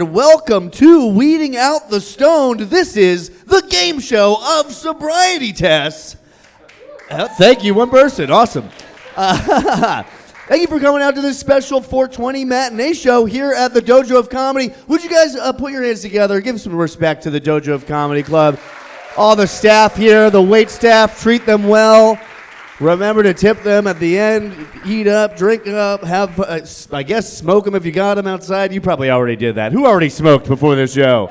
Welcome to Weeding Out the Stoned. This is the game show of sobriety tests. Thank you, one person. Awesome. Thank you for coming out to this special 420 matinee show here at the Dojo of Comedy. Would you guys put your hands together, give some respect to the Dojo of Comedy Club. All the staff here, the wait staff, treat them well. Remember to tip them at the end. Eat up, drink up, have, I guess, smoke them if you got them outside. You probably already did that. Who already smoked before this show?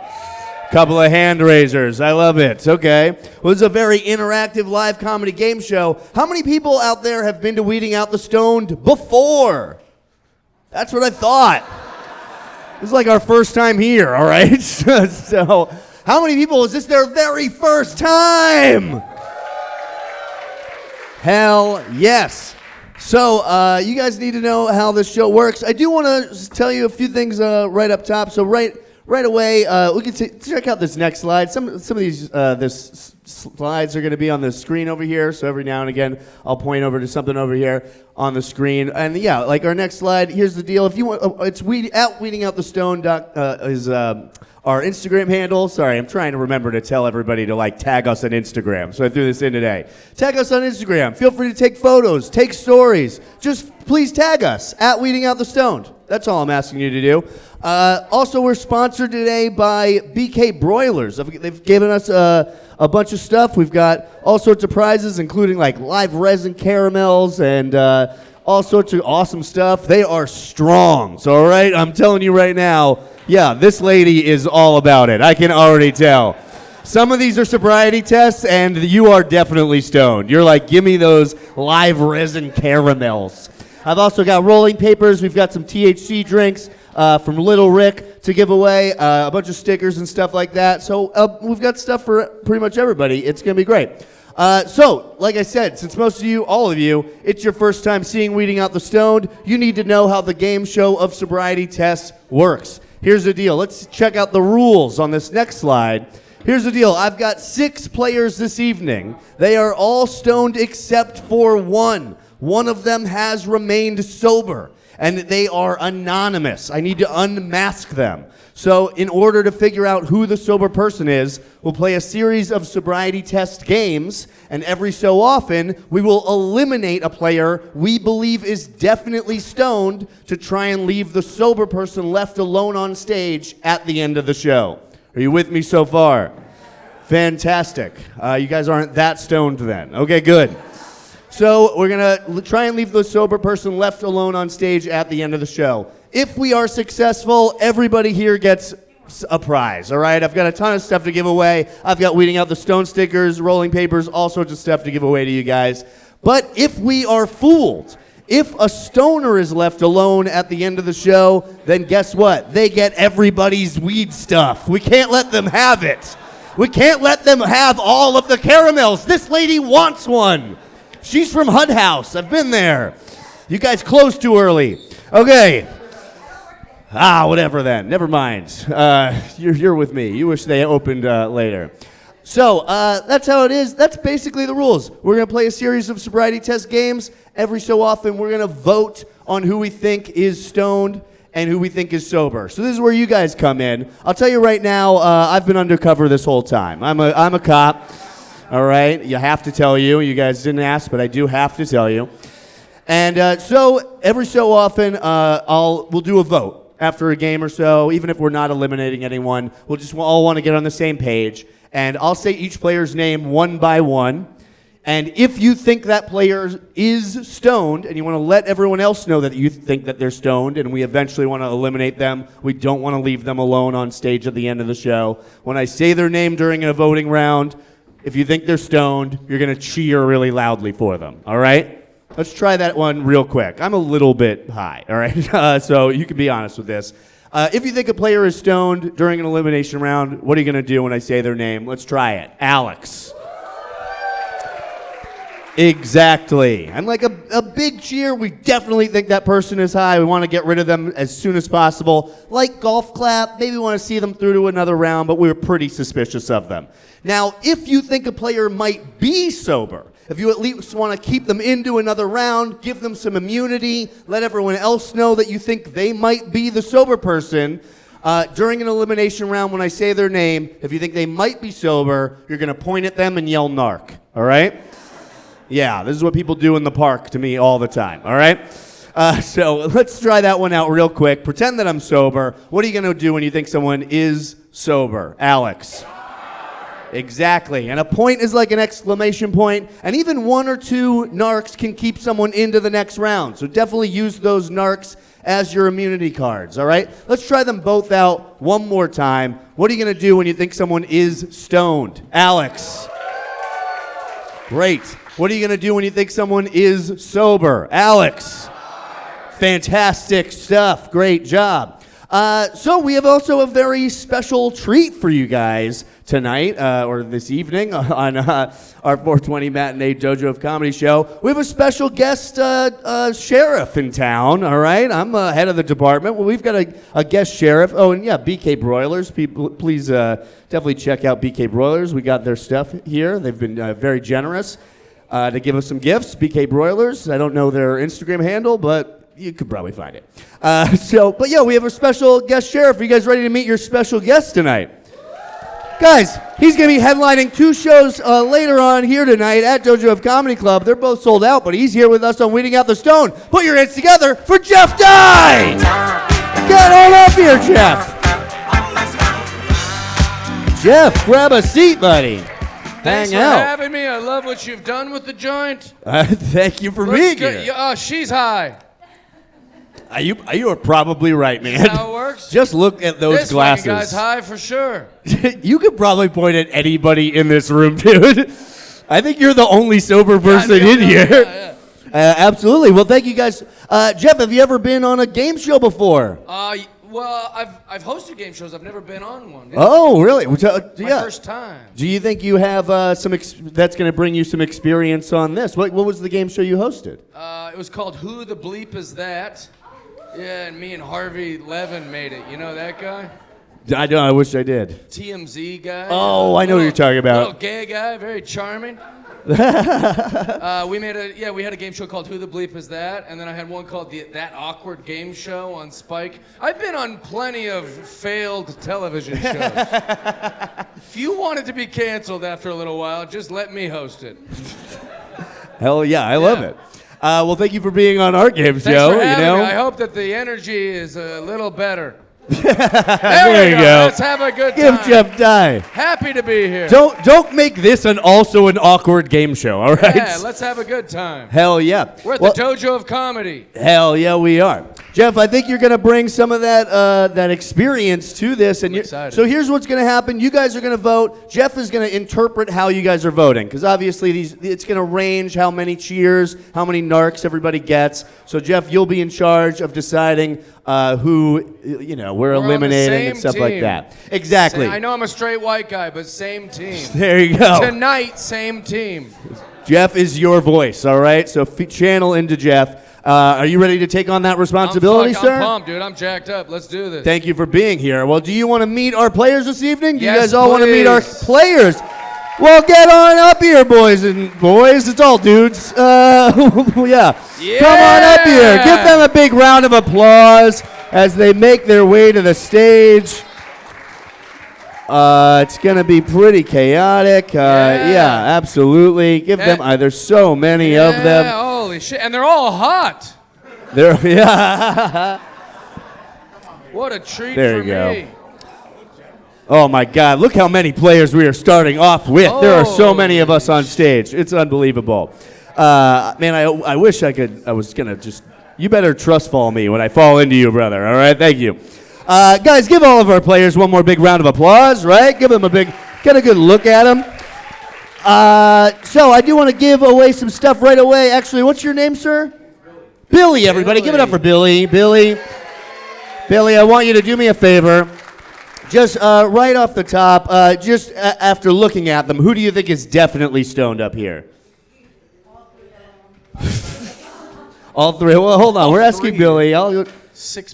Couple of hand raisers. I love it. Okay. Well, it's a very interactive live comedy game show. How many people out there have been to Weeding Out the Stoned before? That's what I thought. This is like our first time here, all right? So, how many people, is this their very first time? Hell yes. So you guys need to know how this show works. I do want to tell you a few things right up top. So right away, we can check out this next slide. Some of these slides are going to be on the screen over here. So every now and again, I'll point over to something over here on the screen. And yeah, like our next slide. Here's the deal. If you want, it's Weeding Out the Stone is our Instagram handle. Sorry, I'm trying to remember to tell everybody to tag us on Instagram. So I threw this in today. Tag us on Instagram. Feel free to take photos, take stories. Just please tag us at Weeding Out the Stoned. That's all I'm asking you to do. Also, we're sponsored today by BK Broilers. They've given us a bunch of stuff. We've got all sorts of prizes, including live resin caramels and all sorts of awesome stuff. They are strong. So, all right, I'm telling you right now, yeah, this lady is all about it. I can already tell. Some of these are sobriety tests, and you are definitely stoned. You're like, give me those live resin caramels. I've also got rolling papers. We've got some THC drinks from Little Rick to give away, a bunch of stickers and stuff like that. So we've got stuff for pretty much everybody. It's going to be great. So, like I said, since most of you, all of you, it's your first time seeing Weeding Out the Stoned, you need to know how the game show of sobriety tests works. Here's the deal. Let's check out the rules on this next slide. Here's the deal. I've got 6 players this evening. They are all stoned except for one. One of them has remained sober, and they are anonymous. I need to unmask them. So in order to figure out who the sober person is, we'll play a series of sobriety test games, and every so often, we will eliminate a player we believe is definitely stoned to try and leave the sober person left alone on stage at the end of the show. Are you with me so far? Fantastic. You guys aren't that stoned then. Okay, good. So we're going to try and leave the sober person left alone on stage at the end of the show. If we are successful, everybody here gets a prize, all right? I've got a ton of stuff to give away. I've got Weeding Out the Stone stickers, rolling papers, all sorts of stuff to give away to you guys. But if we are fooled, if a stoner is left alone at the end of the show, then guess what? They get everybody's weed stuff. We can't let them have it. We can't let them have all of the caramels. This lady wants one. She's from HUD House. I've been there. You guys closed too early. Okay. Whatever then. Never mind. You're with me. You wish they opened later. So that's how it is. That's basically the rules. We're going to play a series of sobriety test games. Every so often, we're going to vote on who we think is stoned and who we think is sober. So this is where you guys come in. I'll tell you right now, I've been undercover this whole time. I'm a cop. All right, you have to tell you. You guys didn't ask, but I do have to tell you. And so every so often, we'll do a vote after a game or so. Even if we're not eliminating anyone, we'll just all want to get on the same page. And I'll say each player's name one by one. And if you think that player is stoned, and you want to let everyone else know that you think that they're stoned, and we eventually want to eliminate them, we don't want to leave them alone on stage at the end of the show. When I say their name during a voting round, if you think they're stoned, you're going to cheer really loudly for them, all right? Let's try that one real quick. I'm a little bit high, all right? So you can be honest with this. If you think a player is stoned during an elimination round, what are you going to do when I say their name? Let's try it. Alex. Exactly. And like a big cheer, we definitely think that person is high. We want to get rid of them as soon as possible. Like golf clap, maybe we want to see them through to another round, but we're pretty suspicious of them. Now, if you think a player might be sober, if you at least want to keep them into another round, give them some immunity, let everyone else know that you think they might be the sober person, During an elimination round, when I say their name, if you think they might be sober, you're going to point at them and yell narc, all right? Yeah, this is what people do in the park to me all the time, all right? So let's try that one out real quick. Pretend that I'm sober. What are you going to do when you think someone is sober? Alex. Exactly. And a point is like an exclamation point, and even 1 or 2 narcs can keep someone into the next round. So definitely use those narcs as your immunity cards, all right? Let's try them both out one more time. What are you going to do when you think someone is stoned? Alex. Great. What are you going to do when you think someone is sober? Alex. Fantastic stuff. Great job. So we have also a very special treat for you guys tonight, or this evening on our 420 Matinee Dojo of Comedy show. We have a special guest sheriff in town, all right? I'm head of the department. Well, we've got a guest sheriff. Oh, and yeah, BK Broilers. People, please definitely check out BK Broilers. We got their stuff here. They've been very generous to give us some gifts. BK Broilers. I don't know their Instagram handle, but you could probably find it. But yeah, we have a special guest sheriff. Are you guys ready to meet your special guest tonight? Guys, he's going to be headlining 2 shows later on here tonight at Dojo of Comedy Club. They're both sold out, but he's here with us on Weeding Out the Stone. Put your hands together for Jeff Dye! Get on up here, Jeff! Jeff, grab a seat, buddy. Thanks Hang for out. having me. I love what you've done with the joint. Thank you for being here. Oh, she's high. You are probably right, man. That's how it works. Just look at those this glasses. This guy's high for sure. You could probably point at anybody in this room, dude. I think you're the only sober person in here. Yeah. Absolutely. Well, thank you guys. Jeff, have you ever been on a game show before? Well, I've hosted game shows. I've never been on one. Oh, really? My first time. Do you think you have that's going to bring you some experience on this? What was the game show you hosted? It was called Who the Bleep Is That? Yeah, and me and Harvey Levin made it. You know that guy? I don't. I wish I did. TMZ guy. Oh, I know what you're talking about. Little gay guy, very charming. we had a game show called Who the Bleep Is That? And then I had one called That Awkward Game Show on Spike. I've been on plenty of failed television shows. If you wanted to be canceled after a little while, just let me host it. Hell yeah, I love it. Well, thank you for being on our game show. Thanks for having me. I hope that the energy is a little better. there you go. Let's have a good time. Give Jeff Dye. Happy to be here. Don't make this also an awkward game show, all right? Yeah, let's have a good time. Hell yeah. We're at the Dojo of Comedy. Hell yeah, we are. Jeff, I think you're going to bring some of that experience to this. And so here's what's going to happen. You guys are going to vote. Jeff is going to interpret how you guys are voting, because obviously it's going to range how many cheers, how many narcs everybody gets. So Jeff, you'll be in charge of deciding who we're eliminating and stuff team. Like that. Exactly. I know I'm a straight white guy, but same team. There you go. Tonight, same team. Jeff is your voice, all right? So channel into Jeff. Are you ready to take on that responsibility, sir? I'm pumped, dude. I'm jacked up. Let's do this. Thank you for being here. Well, do you want to meet our players this evening? Do yes, you guys all please. want to meet our players? Well, get on up here, boys. It's all dudes. Yeah. Come on up here. Give them a big round of applause as they make their way to the stage. It's going to be pretty chaotic. Yeah, absolutely. Give them, there's so many of them. Holy shit. And they're all hot. Yeah. What a treat there for you go. me. Oh my God, look how many players we are starting off with. There are so many of us on stage. It's unbelievable. Man, I wish I was going to just, you better trust fall me when I fall into you, brother. All right, thank you. Guys, give all of our players one more big round of applause, right? Give them get a good look at them. So I do want to give away some stuff right away. Actually, what's your name, sir? Billy, everybody. Give it up for Billy. Billy, I want you to do me a favor. Just right off the top, after looking at them, who do you think is definitely stoned up here? All three. Well, hold on. We're asking Billy.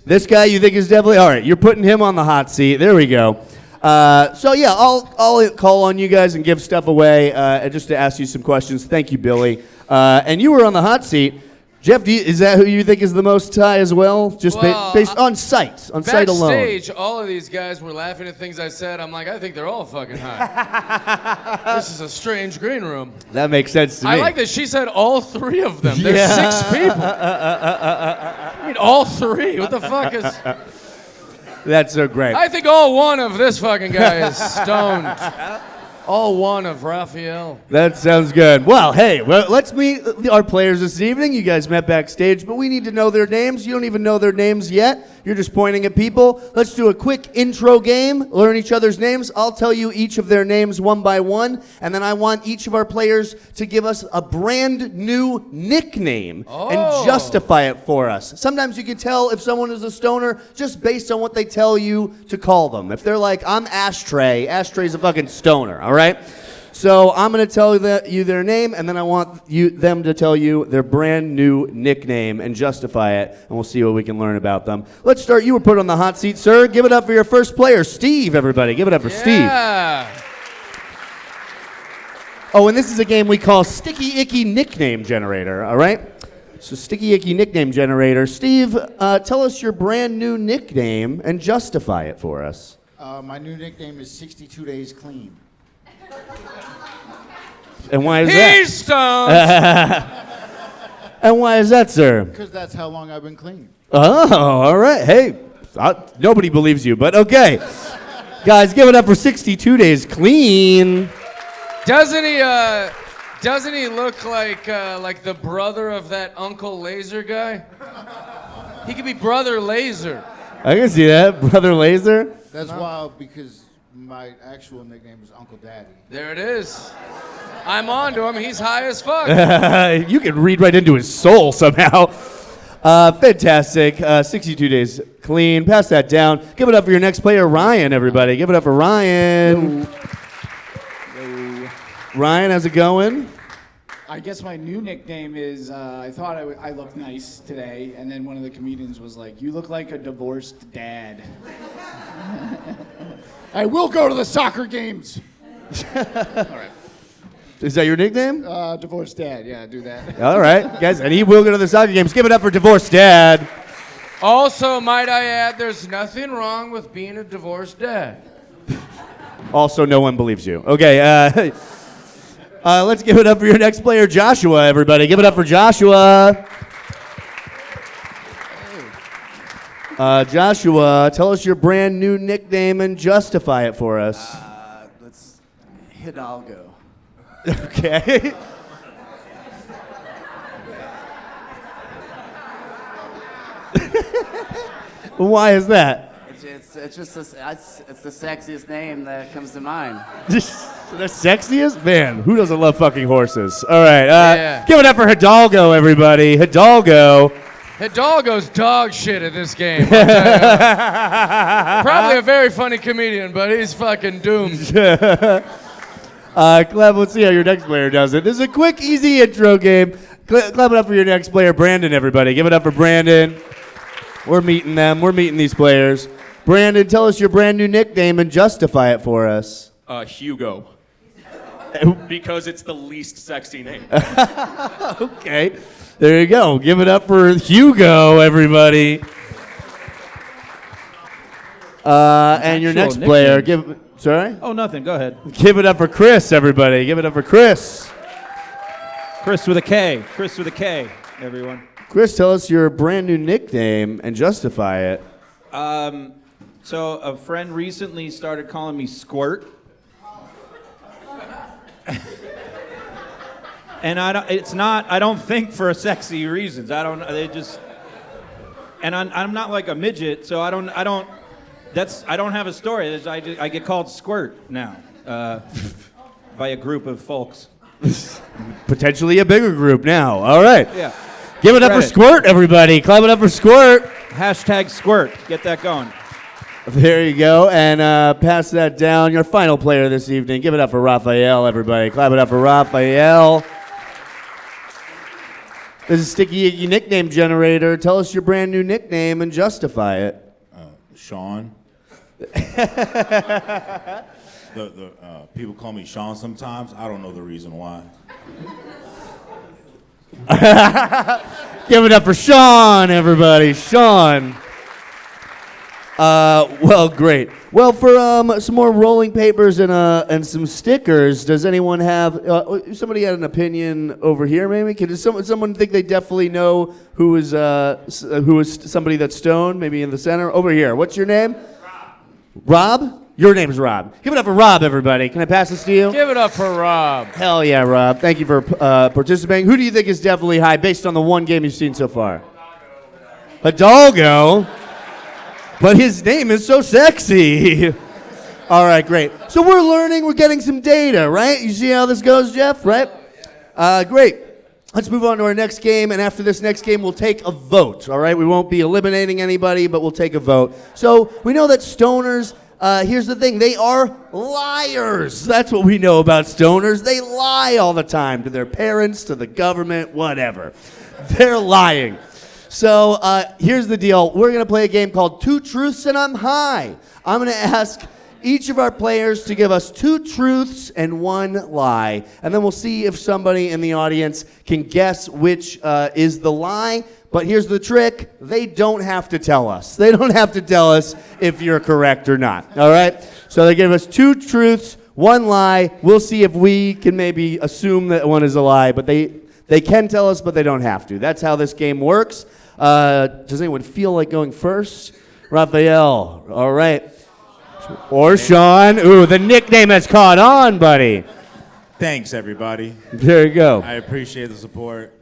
This guy you think is definitely... All right, you're putting him on the hot seat. There we go. So, yeah, I'll call on you guys and give stuff away just to ask you some questions. Thank you, Billy. And you were on the hot seat. Jeff, is that who you think is the most high as well? Just based on sight alone. Backstage, all of these guys were laughing at things I said. I'm like, I think they're all fucking high. This is a strange green room. That makes sense to me. I like that she said all three of them. There's 6 people. I mean, all 3. What the fuck is... That's so great. I think all 1 of this fucking guy is stoned. All 1 of Raphael. That sounds good. Well, hey, let's meet our players this evening. You guys met backstage, but we need to know their names. You don't even know their names yet. You're just pointing at people. Let's do a quick intro game, learn each other's names. I'll tell you each of their names one by one, and then I want each of our players to give us a brand new nickname and justify it for us. Sometimes you can tell if someone is a stoner just based on what they tell you to call them. If they're like, I'm Ashtray, Ashtray's a fucking stoner, all right? So I'm going to tell you their name, and then I want them to tell you their brand new nickname and justify it, and we'll see what we can learn about them. Let's start. You were put on the hot seat, sir. Give it up for your first player, Steve, everybody. Give it up for Steve. Oh, and this is a game we call Sticky Icky Nickname Generator, all right? So Sticky Icky Nickname Generator. Steve, tell us your brand new nickname and justify it for us. My new nickname is 62 Days Clean. And why is that? He's stoned! And why is that, sir? Because that's how long I've been clean. Oh, all right. Hey, nobody believes you, but okay. Guys, give it up for 62 Days Clean. Doesn't he look like the brother of that Uncle Laser guy? He could be Brother Laser. I can see that, Brother Laser. That's wild because my actual nickname is Uncle Daddy. There it is. I'm on to him. He's high as fuck. You can read right into his soul somehow. Fantastic. 62 Days Clean. Pass that down. Give it up for your next player, Ryan, everybody. Give it up for Ryan. Hello. Ryan, how's it going? I guess my new nickname is, I thought I looked nice today, and then one of the comedians was like, you look like a divorced dad. I will go to the soccer games. All right. Is that your nickname? Divorced dad, yeah, do that. All right, guys, and he will go to the soccer games. Give it up for Divorced Dad. Also, might I add, there's nothing wrong with being a divorced dad. Also, no one believes you. Okay, let's give it up for your next player, Joshua, everybody. Give it up for Joshua. Joshua, tell us your brand new nickname and justify it for us. Let's Hidalgo. Okay. Why is that? It's just it's the sexiest name that comes to mind. The sexiest? Man, who doesn't love fucking horses? All right, give it up for Hidalgo, everybody. Hidalgo. Hidalgo's dog shit at this game. Probably a very funny comedian, but he's fucking doomed. Cleb, let's see how your next player does it. This is a quick, easy intro game. Clap it up for your next player, Brandon, everybody. Give it up for Brandon. We're meeting them. We're meeting these players. Brandon, tell us your brand new nickname and justify it for us. Hugo. Because it's the least sexy name. Okay. There you go. Give it up for Hugo, everybody. And your next player, sorry? Oh, nothing. Go ahead. Give it up for Kris, everybody. Give it up for Kris. Kris with a K. Kris with a K, everyone. Kris, tell us your brand new nickname and justify it. So a friend recently started calling me Squirt. And I don't think for sexy reasons. I'm not like a midget, so I don't have a story. I get called Squirt now by a group of folks. Potentially a bigger group now. All right. Yeah. Give it up for Squirt, everybody. Clap it up for Squirt. Hashtag Squirt. Get that going. There you go. And pass that down. Your final player this evening. Give it up for Raphael, everybody. Clap it up for Raphael. This is Sticky Icky Nickname Generator. Tell us your brand new nickname and justify it. Sean. People call me Sean sometimes. I don't know the reason why. Give it up for Sean, everybody. Sean. Well, great. Well, for some more rolling papers and some stickers, does anyone have? Somebody had an opinion over here, maybe? Does someone think they definitely know who is somebody that's stoned? Maybe in the center over here. What's your name? Rob. Your name's Rob. Give it up for Rob, everybody. Can I pass this to you? Give it up for Rob. Hell yeah, Rob. Thank you for participating. Who do you think is definitely high based on the one game you've seen so far? Hidalgo. But his name is so sexy. All right, great. So we're learning, we're getting some data, right? You see how this goes, Jeff, right? Great. Let's move on to our next game, and after this next game, we'll take a vote, all right? We won't be eliminating anybody, but we'll take a vote. So we know that stoners, here's the thing, they are liars. That's what we know about stoners. They lie all the time to their parents, to the government, whatever. They're lying. So here's the deal. We're going to play a game called Two Truths and I'm High. I'm going to ask each of our players to give us 2 truths and 1 lie. And then we'll see if somebody in the audience can guess which is the lie. But here's the trick. They don't have to tell us. They don't have to tell us if you're correct or not. All right? So they give us 2 truths, 1 lie. We'll see if we can maybe assume that one is a lie. But they can tell us, but they don't have to. That's how this game works. Does anyone feel like going first? Raphael. All right. Or Sean. Ooh, the nickname has caught on, buddy. Thanks, everybody. There you go. I appreciate the support.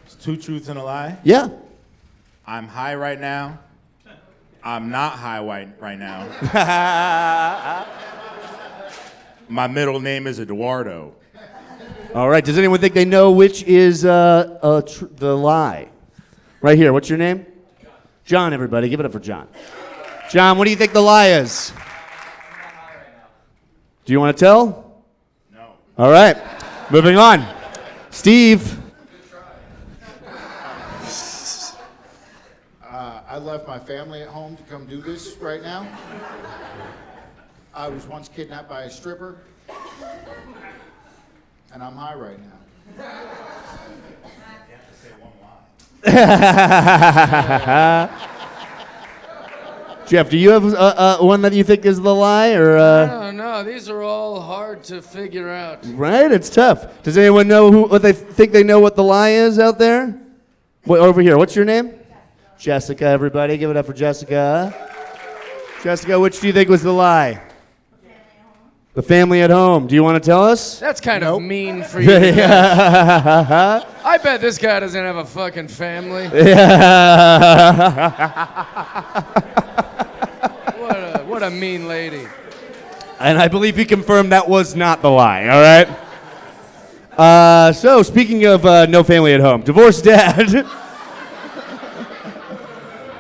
It's 2 truths and a lie. Yeah. I'm high right now. I'm not high right now. My middle name is Eduardo. All right. Does anyone think they know which is the lie? Right here. What's your name? John, everybody. Give it up for John. John, what do you think the lie is? Do you want to tell? No. All right. Moving on. Steve. I left my family at home to come do this right now. I was once kidnapped by a stripper, and I'm high right now. Jeff, do you have one that you think is the lie, or? No, these are all hard to figure out. Right, it's tough. Does anyone know what they think they know what the lie is out there? Over here. What's your name? Jessica. Everybody, give it up for Jessica. Jessica, which do you think was the lie? The family at home. Do you want to tell us? That's kind of mean for you. I bet this guy doesn't have a fucking family. What a mean lady. And I believe he confirmed that was not the lie, all right? So, speaking of no family at home, divorced dad.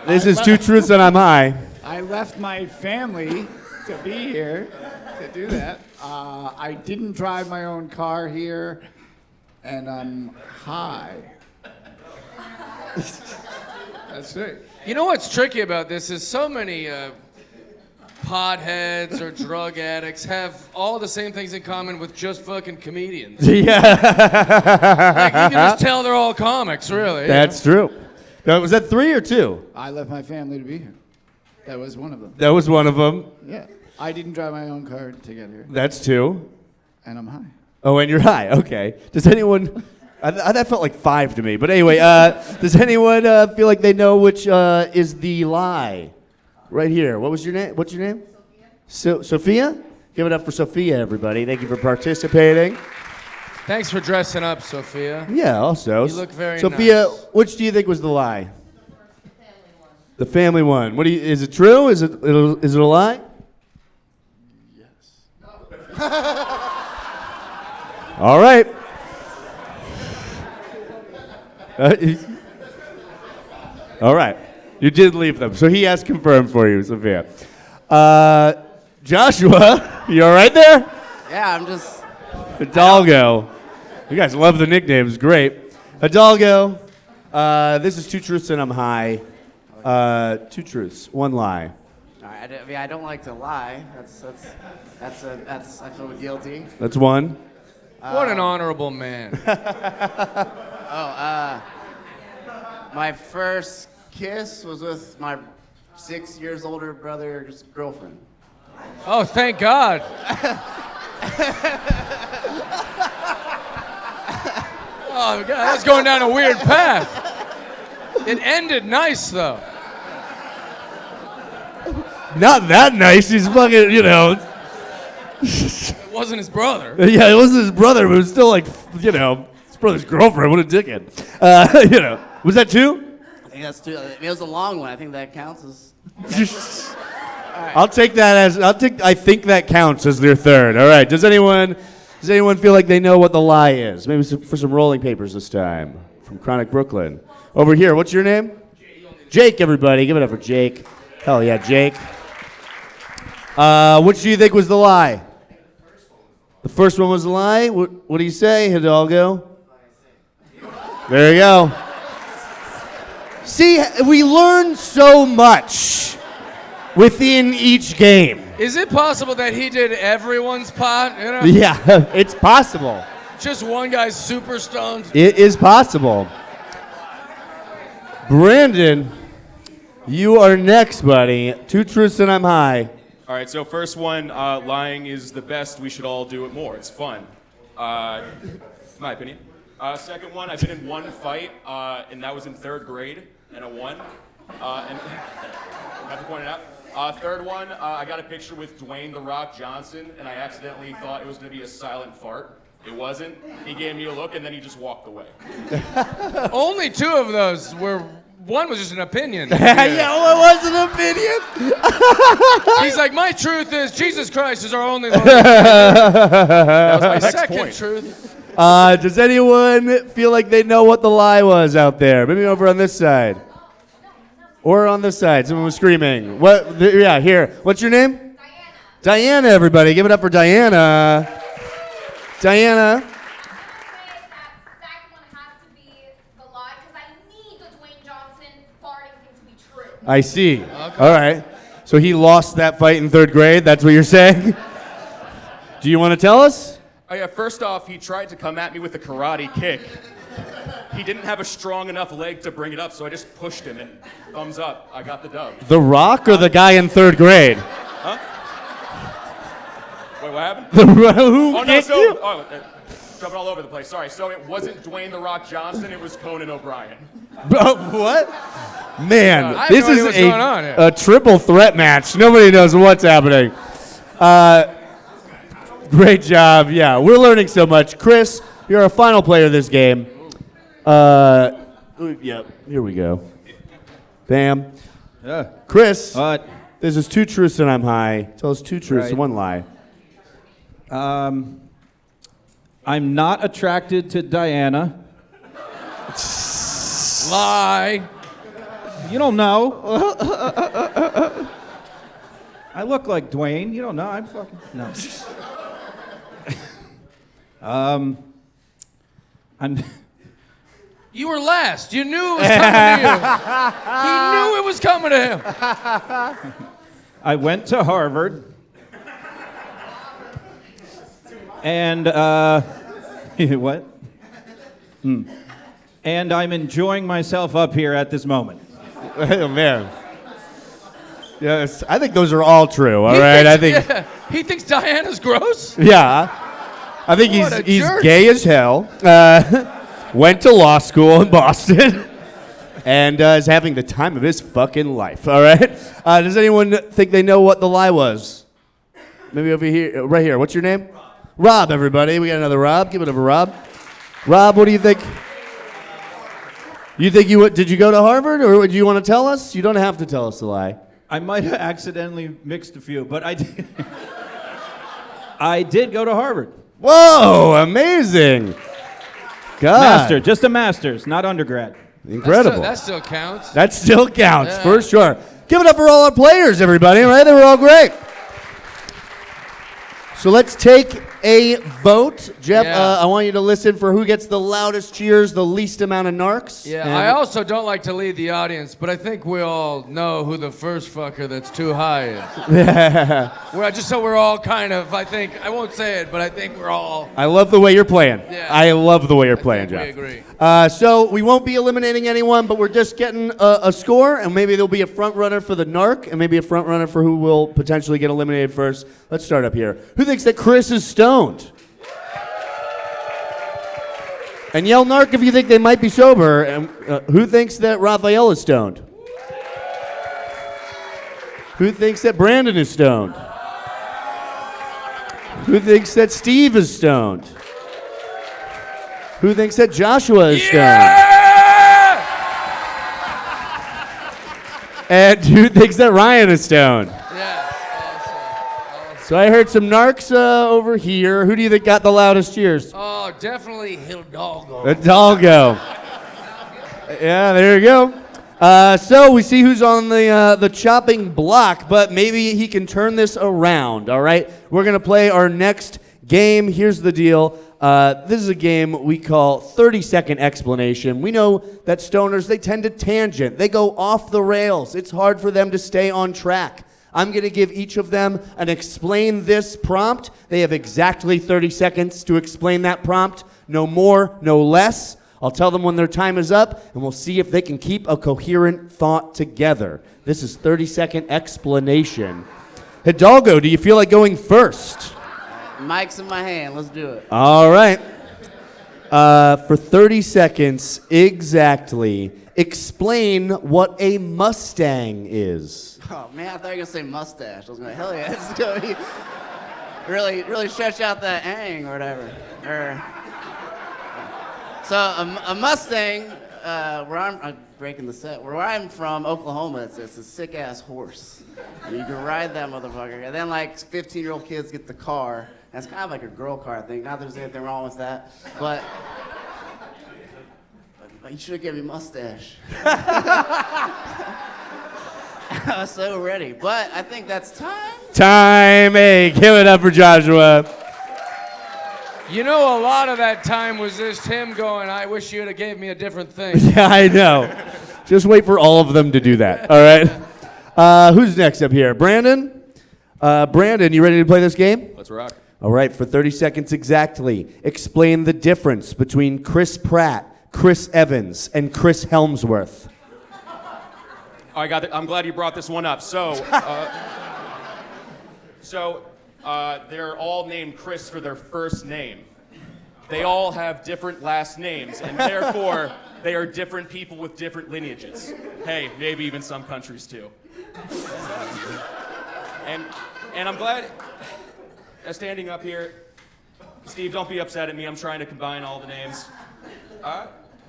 This is 2 truths and I'm high. I left my family to be here to do that. I didn't drive my own car here, and I'm high. That's it. You know what's tricky about this is so many potheads or drug addicts have all the same things in common with just fucking comedians. Yeah. Like, you can just tell they're all comics, really. That's true. Was that 3 or 2? I left my family to be here. That was one of them. That was one of them. Yeah. I didn't drive my own car to get here, That's 2. and I'm high. Oh, and you're high. Okay. Does anyone? That felt like 5 to me. But anyway, does anyone feel like they know which is the lie? Right here. What was your name? What's your name? Sophia. Give it up for Sophia, everybody. Thank you for participating. Thanks for dressing up, Sophia. Yeah. Also. You look very Sophia, nice. which do you think was the lie? The family one. What do you? Is it true? Is it a lie? All right. All right. You did leave them. So he has confirmed for you, Sophia. Joshua, you all right there? Yeah, I'm just. Hidalgo. You guys love the nicknames. Great. Hidalgo, this is 2 truths and I'm high. 2 truths, 1 lie. I don't like to lie. I feel guilty. That's 1. What an honorable man. My first kiss was with my 6 years older brother's girlfriend. Oh, thank God. Oh, God, that's going down a weird path. It ended nice, though. Not that nice. He's fucking, you know. It wasn't his brother. Yeah, it wasn't his brother, but it was still like, you know, his brother's girlfriend. What a dickhead. You know. Was that 2? I think that's two. It was a long one. I think that counts as. I'll take that as I think that counts as their 3rd. All right. Does anyone feel like they know what the lie is? Maybe for some rolling papers this time from Chronic Brooklyn. Over here. What's your name? Jake, everybody. Give it up for Jake. Hell yeah, Jake. Which do you think was the lie? The first one was the lie? What do you say, Hidalgo? There you go. See, we learn so much within each game. Is it possible that he did everyone's pot? You know? Yeah, it's possible. Just one guy's super stoned. It is possible. Brandon, you are next, buddy. 2 truths and I'm high. All right, so first one, lying is the best. We should all do it more. It's fun, in my opinion. Second one, I've been in one fight, and that was in 3rd grade, and I won. And I have to point it out. Third one, I got a picture with Dwayne "The Rock" Johnson, and I accidentally thought it was going to be a silent fart. It wasn't. He gave me a look, and then he just walked away. Only 2 of those were. One was just an opinion. Yeah, well, it was an opinion. He's like, my truth is Jesus Christ is our only Lord. That was my next Second point. truth. Does anyone feel like they know what the lie was out there? Maybe over on this side. Or on this side. Someone was screaming. Yeah, here. What's your name? Diana. Diana, everybody. Give it up for Diana. Diana. I see. Okay. All right. So he lost that fight in 3rd grade. That's what you're saying? Do you want to tell us? Oh yeah, first off, he tried to come at me with a karate kick. He didn't have a strong enough leg to bring it up, so I just pushed him, and thumbs up. I got the dub. The Rock or the guy in 3rd grade? Huh? Wait, what happened? Who Oh, no, kicked so... you? Jumping all over the place. Sorry. So it wasn't Dwayne "The Rock" Johnson. It was Conan O'Brien. What? Man, I have this no idea is what's going on here. a triple threat match. Nobody knows what's happening. Great job. Yeah, we're learning so much. Kris, you're our final player of this game. Yeah, here we go. Bam. Yeah. Kris, What? this is 2 truths and I'm high. Tell us 2 truths and Right. 1 lie. I'm not attracted to Diana. Lie. You don't know. I look like Dwayne. You don't know. I'm fucking no. I'm. You were last. You knew it was coming to you. He knew it was coming to him. I went to Harvard. And what? And I'm enjoying myself up here at this moment. Oh, man. Yes, I think those are all true. All right, I think. Yeah, he thinks Diana's gross. Yeah, I think What a he's jerk. gay as hell. Went to law school in Boston, and is having the time of his fucking life. All right. Does anyone think they know what the lie was? Maybe over here, right here. What's your name? Rob, everybody. We got another Rob. Give it up for Rob. Rob, what do you think? Did you go to Harvard, or do you want to tell us? You don't have to tell us the lie. I might have accidentally mixed a few, but I did. I did go to Harvard. Whoa, amazing. God. Master, just a master's, not undergrad. Incredible. That still counts. That still counts, Yeah. for sure. Give it up for all our players, everybody, all right? They were all great. So let's take a vote. Jeff, Yeah. I want you to listen for who gets the loudest cheers, the least amount of narcs. Yeah, And- I also don't like to lead the audience, but I think we all know who the first fucker that's too high is. Well, just so we're all kind of, I won't say it, but I think we're all. I love the way you're playing. Yeah. I love the way you're playing, think Jeff. we agree. So we won't be eliminating anyone, but we're just getting a score, and maybe there'll be a front runner for the narc, and maybe a front runner for who will potentially get eliminated first. Let's start up here. Who thinks that Kris is stoned? And yell narc if you think they might be sober. And who thinks that Raphael is stoned? Who thinks that Brandon is stoned? Who thinks that Steve is stoned? Who thinks that Joshua is stoned? And who thinks that Ryan is stoned? So I heard some narcs over here. Who do you think got the loudest cheers? Oh, definitely Hidalgo. Hidalgo. Yeah, there you go. So we see who's on the chopping block, but maybe he can turn this around, all right? We're going to play our next game. Here's the deal. This is a game we call 30-second explanation. We know that stoners, they tend to tangent. They go off the rails. It's hard for them to stay on track. I'm going to give each of them an explain this prompt. They have exactly 30 seconds to explain that prompt. No more, no less. I'll tell them when their time is up, and we'll see if they can keep a coherent thought together. This is 30-second explanation. Hidalgo, do you feel like going first? Mic's in my hand. Let's do it. All right. For 30 seconds exactly, explain what a Mustang is. Oh man, I thought you were gonna say mustache. I was gonna, hell yeah, it's gonna be really stretch out that ang or whatever. So a Mustang, where I'm breaking the set. Where I'm from, Oklahoma, it's a sick ass horse. And you can ride that motherfucker, and then like 15-year-old kids get the car. And it's kind of like a girl car, I think. Not that there's anything wrong with that, but you should have given me mustache. I was so ready, but I think that's time. Time, hey, give it up for Joshua. You know, a lot of that time was just him going, I wish you'd have gave me a different thing. Yeah, I know. Just wait for all of them to do that, all right? Who's next up here? Brandon? Brandon, you ready to play this game? Let's rock. All right, for 30 seconds exactly, explain the difference between Chris Pratt, Chris Evans, and Chris Helmsworth. I got it. I'm glad you brought this one up. So they're all named Chris for their first name. They all have different last names, and therefore they are different people with different lineages. Hey, maybe even some countries too. And I'm glad. Standing up here, Steve, don't be upset at me. I'm trying to combine all the names.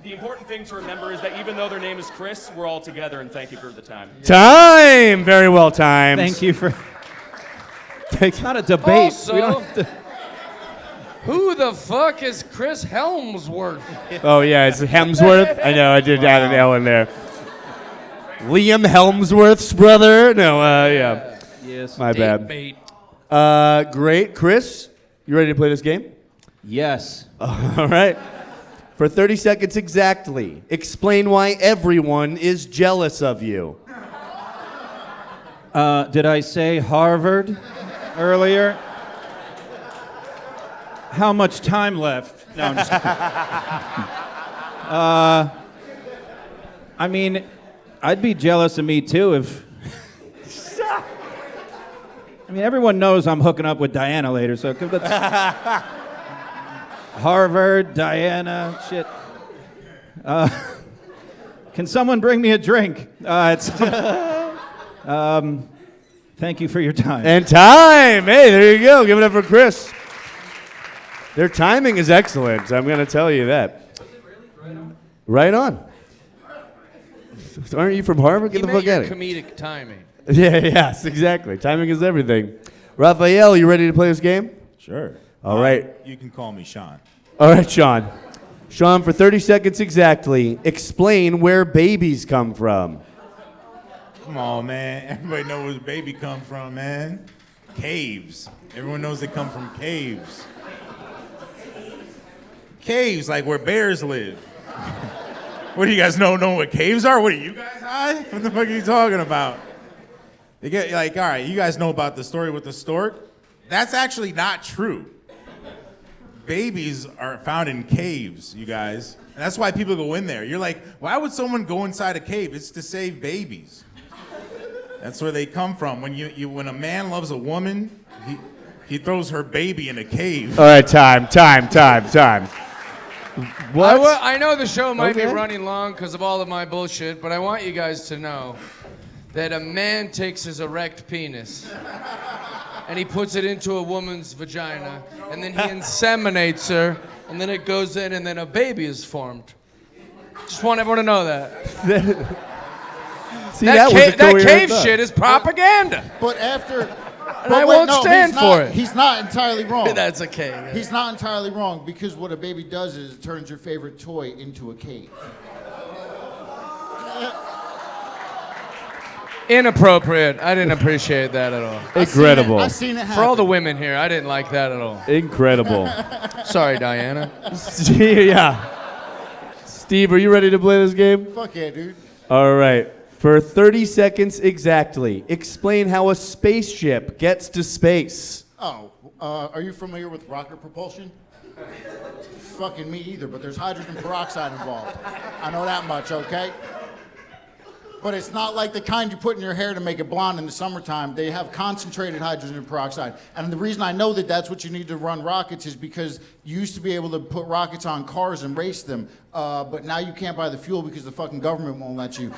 The important thing to remember is that even though their name is Chris, we're all together, and thank you for the time. Time! Very well timed. Thank you for. It's not a debate. Also, We don't have to... who the fuck is Chris Helmsworth? Oh, yeah, it's Hemsworth. I know, I did add an L in there. Liam Helmsworth's brother? No, yeah. Yes. My bad. Bait. Great. Chris, you ready to play this game? Yes. All right. For 30 seconds exactly, explain why everyone is jealous of you. Did I say Harvard earlier? How much time left? No, I'm just kidding. I mean, I'd be jealous of me too if... I mean, everyone knows I'm hooking up with Diana later, so that's... Harvard, Diana, shit. Can someone bring me a drink? Thank you for your time. And time! Hey, there you go. Give it up for Chris. Their timing is excellent. I'm going to tell you that. Right on. Aren't you from Harvard? Get He the meant fuck out your of here. comedic timing. Yeah, yes, exactly. Timing is everything. Raphael, you ready to play this game? Sure. All right. You can call me Sean. All right, Sean. Sean, for 30 seconds exactly, explain where babies come from. Come on, man. Everybody knows where the baby come from, man. Caves. Everyone knows they come from caves. Caves, like where bears live. What do you guys know what caves are? What are you guys high? What the fuck are you talking about? They get like, all right, you guys know about the story with the stork? That's actually not true. Babies are found in caves, you guys. And that's why people go in there. You're like, why would someone go inside a cave? It's to save babies. That's where they come from. When a man loves a woman, he throws her baby in a cave. All right, time. What? I know the show might be Okay. running long because of all of my bullshit, but I want you guys to know that a man takes his erect penis and he puts it into a woman's vagina, and then he inseminates her, and then it goes in, and then a baby is formed. Just want everyone to know that. See, that was a that coherent cave thought. shit is propaganda. But after, And I won't stand for it. He's not entirely wrong. That's a cave. He's not entirely wrong because what a baby does is it turns your favorite toy into a cave. Inappropriate. I didn't appreciate that at all. Incredible. I've seen it happen. For all the women here, I didn't like that at all. Incredible. Sorry, Diana. Yeah. Steve, are you ready to play this game? Fuck yeah, dude. All right. For 30 seconds exactly, explain how a spaceship gets to space. Oh, are you familiar with rocket propulsion? Fucking me either, but there's hydrogen peroxide involved. I know that much, okay? But it's not like the kind you put in your hair to make it blonde in the summertime. They have concentrated hydrogen peroxide. And the reason I know that that's what you need to run rockets is because you used to be able to put rockets on cars and race them, but now you can't buy the fuel because the fucking government won't let you.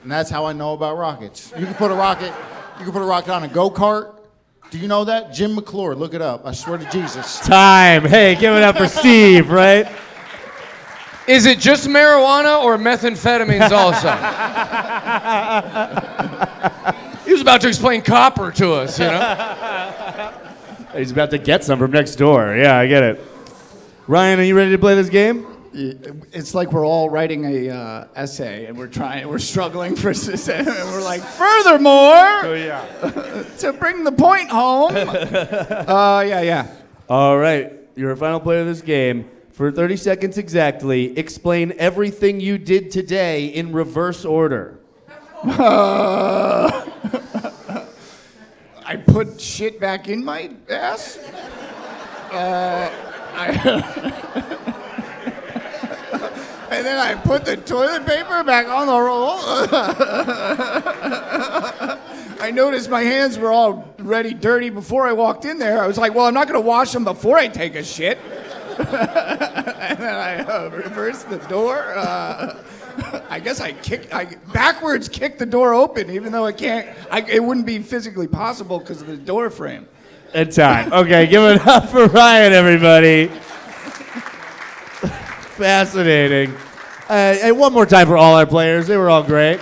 And that's how I know about rockets. You can put a rocket on a go-kart. Do you know that? Jim McClure, look it up. I swear to Jesus. Time. Hey, give it up for Steve, right? Is it just marijuana or methamphetamines also? He was about to explain copper to us, you know? He's about to get some from next door. Yeah, I get it. Ryan, are you ready to play this game? It's like we're all writing a essay and we're struggling for and we're like, furthermore, to bring the point home. Yeah. All right. You're a final player of this game. For 30 seconds exactly, explain everything you did today in reverse order. I put shit back in my ass. And then I put the toilet paper back on the roll. I noticed my hands were already dirty before I walked in there. I was like, well, I'm not going to wash them before I take a shit. And then I reversed the door. I guess I backwards kicked the door open, even though it wouldn't be physically possible because of the door frame. And time. Okay, give it up for Ryan, everybody. Fascinating. And one more time for all our players. They were all great.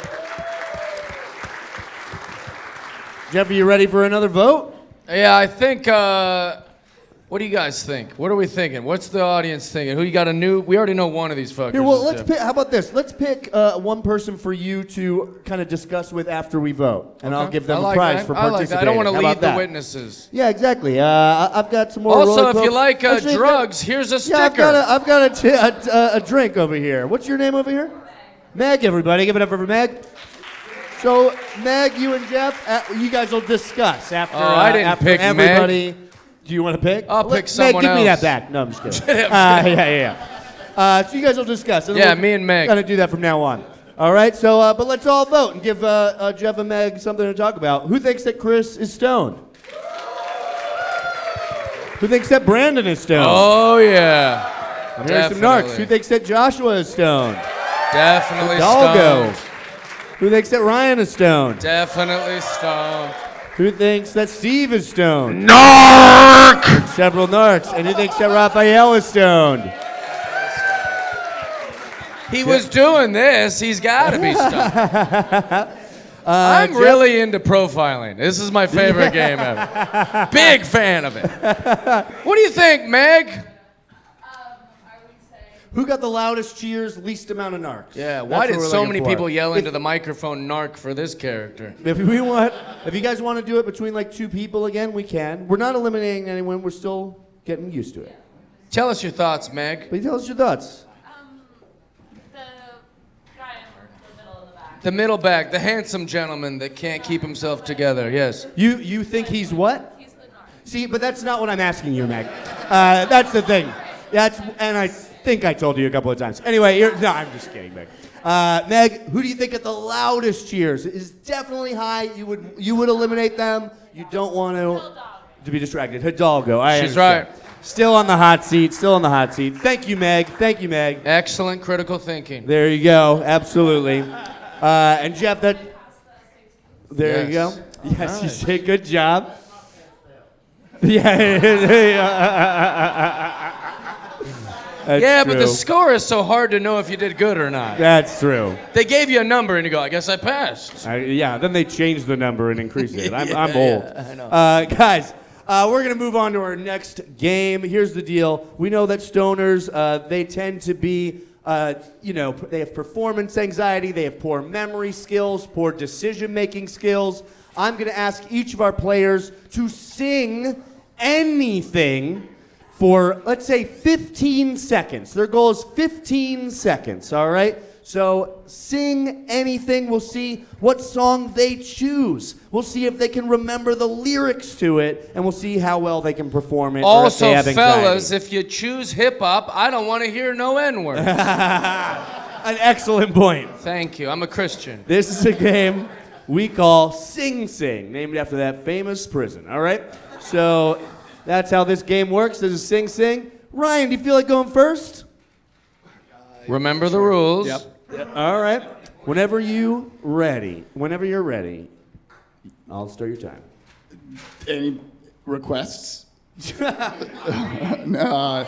Jeff, are you ready for another vote? Yeah, I think, what do you guys think? What are we thinking? What's the audience thinking? Who you got we already know one of these fuckers. Here, well, is let's Jeff. pick. How about this? Let's pick one person for you to kind of discuss with after we vote, and I'll Okay. give them I a like prize that. for I like participating. that. I don't want to How lead about the that? witnesses. Yeah, exactly. I've got some more. Also, Roy if you Coke. like Actually, drugs, here's a sticker. yeah, I've got a drink over here. What's your name over here? Meg. Everybody, give it up for Meg. So, Meg, you and Jeff, you guys will discuss after. I didn't after pick Meg. everybody. Do you want to pick? I'll pick someone Meg, give me that else. back. No, I'm just kidding. Yeah. So you guys will discuss. Yeah, me and Meg. Gonna do that from now on. All right. So, but let's all vote and give Jeff and Meg something to talk about. Who thinks that Kris is stoned? Who thinks that Brandon is stoned? Oh, yeah. I'm hearing some narcs. Who thinks that Joshua is stoned? Definitely Dalgo. stoned. Who thinks that Ryan is stoned? Definitely stoned. Who thinks that Steve is stoned? Narc! Several narcs. And who thinks that Raphael is stoned? He was doing this. He's got to be stoned. I'm really into profiling. This is my favorite game ever. Big fan of it. What do you think, Meg? Who got the loudest cheers, least amount of narcs? Yeah, That's why what did we're so looking many for. people yell into the microphone narc for this character? If you guys want to do it between like two people again, we can. We're not eliminating anyone. We're still getting used to it. Tell us your thoughts, Meg. Please tell us your thoughts. The guy in the middle of the back. The middle back, the handsome gentleman that can't keep himself together. Yes. You think he's what? He's the narc. See, but that's not what I'm asking you, Meg. That's the thing. And I think I told you a couple of times. Anyway, no, I'm just kidding, Meg. Meg, who do you think got the loudest cheers? It is definitely high. You would eliminate them. You don't want to be distracted. Hidalgo. She's right. Still on the hot seat. Still on the hot seat. Thank you, Meg. Thank you, Meg. Excellent critical thinking. There you go. Absolutely. And Jeff, there Yes. you go. Yes, you did. Good job. Yeah. That's Yeah, but the true. score is so hard to know if you did good or not. That's true. They gave you a number and you go, I guess I passed. Yeah, then they changed the number and increased it. I'm Yeah, old. I know. Guys, we're going to move on to our next game. Here's the deal. We know that stoners, they tend to be, they have performance anxiety, they have poor memory skills, poor decision-making skills. I'm going to ask each of our players to sing anything for, let's say, 15 seconds. Their goal is 15 seconds, all right? So sing anything. We'll see what song they choose. We'll see if they can remember the lyrics to it, and we'll see how well they can perform it. or if they Also, have anxiety. fellas, if you choose hip-hop, I don't want to hear no N-word. An excellent point. Thank you. I'm a Christian. This is a game we call Sing Sing, named after that famous prison, all right? So that's how this game works. This is Sing Sing. Ryan, do you feel like going first? Remember the rules. Yep. All right. Whenever you're ready, I'll start your time. Any requests? No.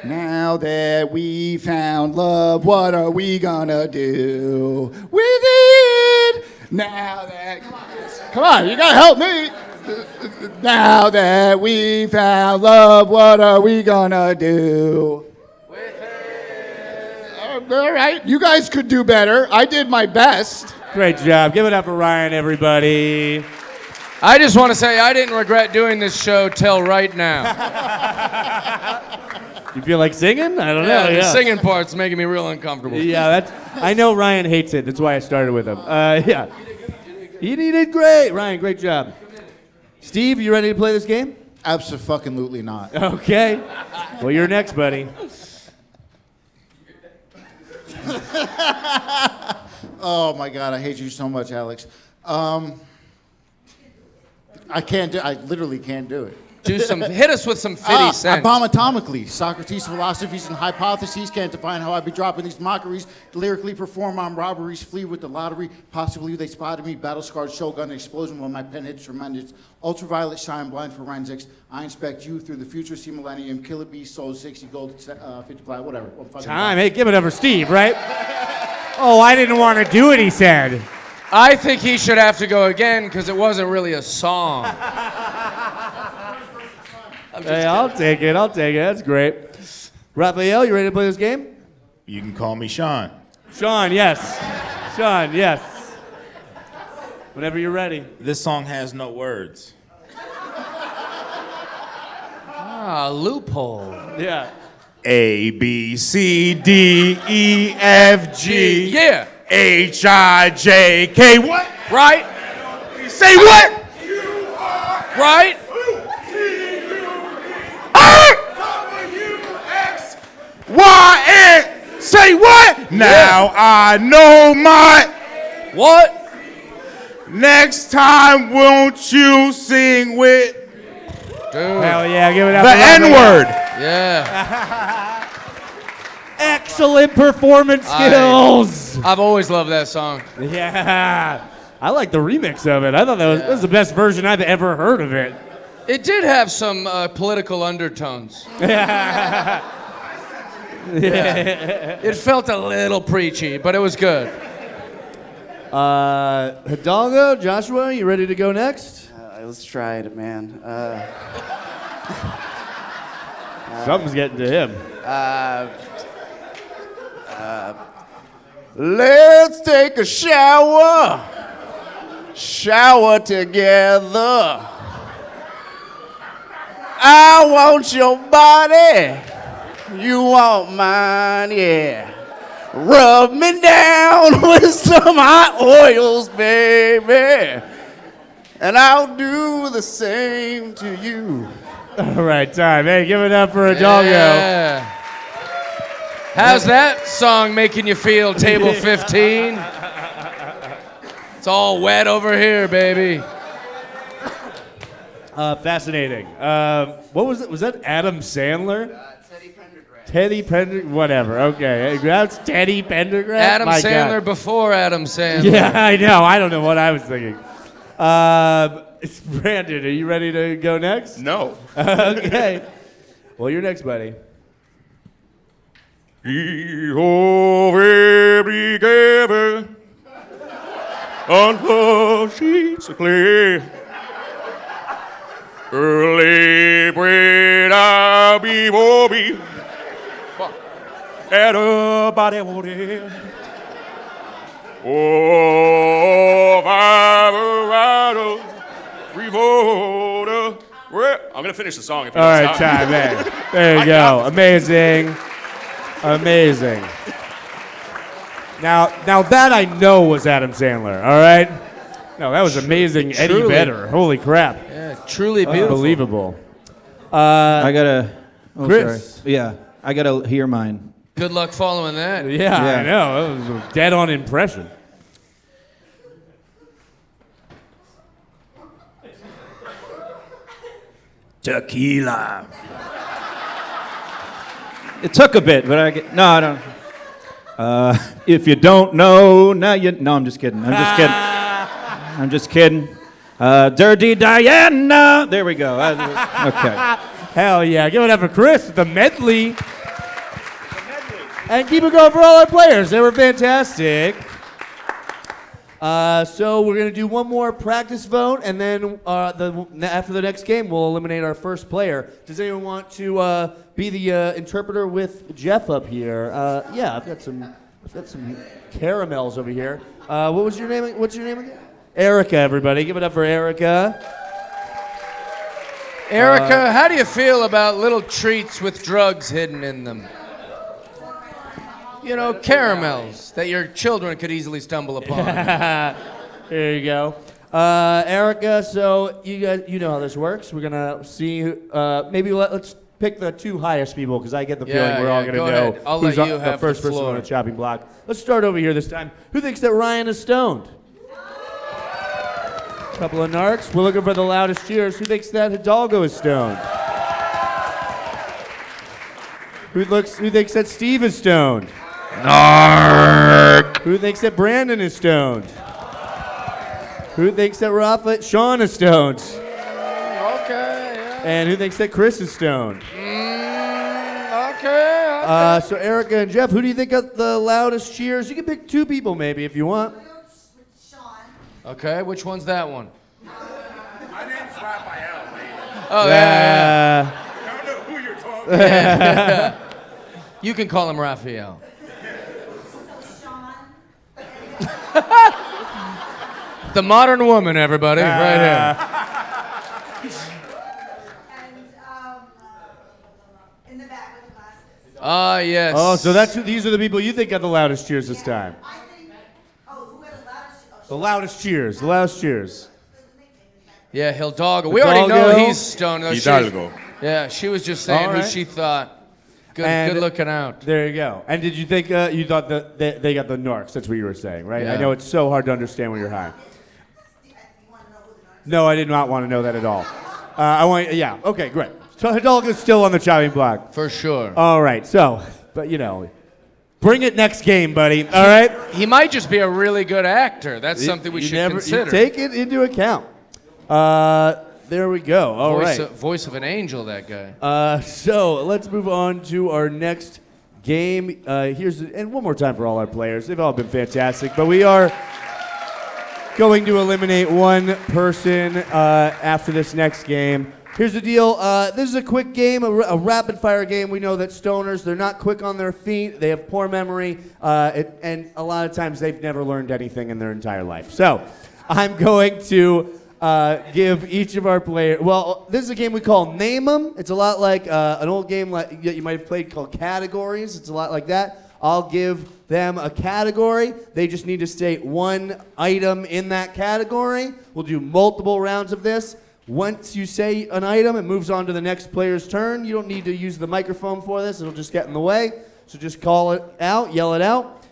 Now that we found love, what are we gonna do with it? Now that... Come on, you gotta help me. Now that we found love, what are we gonna do? All right, you guys could do better. I did my best. Great job. Give it up for Ryan, everybody. I just want to say I didn't regret doing this show till right now. You feel like singing? I don't know. The Yeah. singing part's making me real uncomfortable. Yeah, I know Ryan hates it. That's why I started with him. Yeah. You did great. Ryan, great job. Steve, you ready to play this game? Abso-fucking-lutely not. Okay. Well, you're next, buddy. Oh my God, I hate you so much, Alex. I literally can't do it. Hit us with some 50 cents. I bomb atomically. Socrates' philosophies and hypotheses can't define how I be dropping these mockeries. Lyrically perform on robberies, flee with the lottery. Possibly they spotted me, battle-scarred shogun explosion when my pen hits tremendous. Ultraviolet shine, blind forensics. I inspect you through the future, see millennium, killer beast, soul 60 gold, 50 ply, whatever. Time. Hey, give it up for Steve, right? Oh, I didn't want to do it, he said. I think he should have to go again because it wasn't really a song. Hey, I'll take it. That's great. Raphael, you ready to play this game? You can call me Sean. Sean, yes. Sean, yes. Whenever you're ready. This song has no words. Loophole. Yeah. A, B, C, D, E, F, G, Yeah. H, I, J, K. What? Right? Say what? Right? Y, N. Say what? Now I know my. What? Next time, won't you sing with Dude. Hell yeah, give it up the for Raphael. N-word? Yeah. Excellent performance skills. I've always loved that song. Yeah. I like the remix of it. I thought that was the best version I've ever heard of it. It did have some political undertones. It felt a little preachy, but it was good. Hidalgo, Joshua, you ready to go next? Let's try it, man. Something's getting to him. Let's take a shower. Shower together. I want your body You want mine, yeah. Rub me down with some hot oils, baby. And I'll do the same to you. All right, time. Hey, give it up for a doggo. Yeah. How's that song making you feel, table 15? It's all wet over here, baby. Fascinating. What was it? Was that Adam Sandler? Teddy Pendergrass. Teddy Pendergrass? Whatever. Okay. That's Teddy Pendergrass? Adam My Sandler God. before Adam Sandler. Yeah, I know. I don't know what I was thinking. It's Brandon. Are you ready to go next? No. Okay. Well, you're next, buddy. Hijo brigade on the sheets of clay. Early buena bibobi. Everybody want it. Oh, Vibrato, Revolta. I'm gonna finish the song if you All don't right, stop. time. There you go. Amazing. Amazing. Now that I know was Adam Sandler, all right? No, that was amazing. Eddie Truly. Vedder. Holy crap. Yeah, truly beautiful. Unbelievable. I gotta. Oh, Kris. sorry. Yeah, I gotta hear mine. Good luck following that. Yeah, Yeah. I know. That was a dead-on impression. Tequila. It took a bit, but I don't. If you don't know, now you. No, I'm just kidding. I'm just kidding. Dirty Diana. There we go. Okay. Hell yeah. Give it up for Kris with the medley. And keep it going for all our players. They were fantastic. So we're going to do one more practice vote, and then after the next game, we'll eliminate our first player. Does anyone want to be the interpreter with Jeff up here? Yeah, I've got some caramels over here. What's your name again? Erica, everybody. Give it up for Erica. Erica, how do you feel about little treats with drugs hidden in them? You know, caramels that your children could easily stumble upon. There you go. Erica, so you know how this works. We're going to see maybe let's pick the two highest people, because I get the feeling we're all going to go know ahead. I'll who's let you the have first the person floor. on the chopping block. Let's start over here this time. Who thinks that Ryan is stoned? Couple of narcs. We're looking for the loudest cheers. Who thinks that Hidalgo is stoned? Who thinks that Steve is stoned? Narc. Who thinks that Brandon is stoned? Who thinks that Sean is stoned? Okay, yeah. And who thinks that Kris is stoned? Okay. So Erica and Jeff, who do you think got the loudest cheers? You can pick two people maybe if you want. Okay, which one's that one? My name's Raphael, lady. Oh, yeah. I don't know who you're talking about. You can call him Raphael. The modern woman, everybody, right here. In the back with the glasses. Ah, yes. Oh, so these are the people you think got the loudest cheers this time. I think, who got the loudest? The loudest cheers. The loudest cheers. Yeah, Hidalgo. We already know Hidalgo. he's stoned. though. Hidalgo. Yeah, she was just saying All who right. she thought. And- Good looking out. There you go. And did you think you thought that they got the narcs? That's what you were saying, right? I Yeah. know it's so hard to understand when you're high. No, I did not want to know that at all. Yeah. Okay, great. So Hidalgo's still on the chopping block. For sure. All right. So, but bring it next game, buddy. All right. He might just be a really good actor. That's something we should consider. You take it into account. There we go. All right. Voice of an angel, that guy. So let's move on to our next game. And one more time for all our players. They've all been fantastic, but we are going to eliminate one person after this next game. Here's the deal. This is a quick game, a rapid-fire game. We know that stoners, they're not quick on their feet. They have poor memory, and a lot of times they've never learned anything in their entire life. So I'm going to give each of our players. Well, this is a game we call Name 'em. It's a lot like an old game like you might have played called Categories. It's a lot like that. I'll give them a category. They just need to state one item in that category. We'll do multiple rounds of this. Once you say an item, it moves on to the next player's turn. You don't need to use the microphone for this. It'll just get in the way. So just call it out, yell it out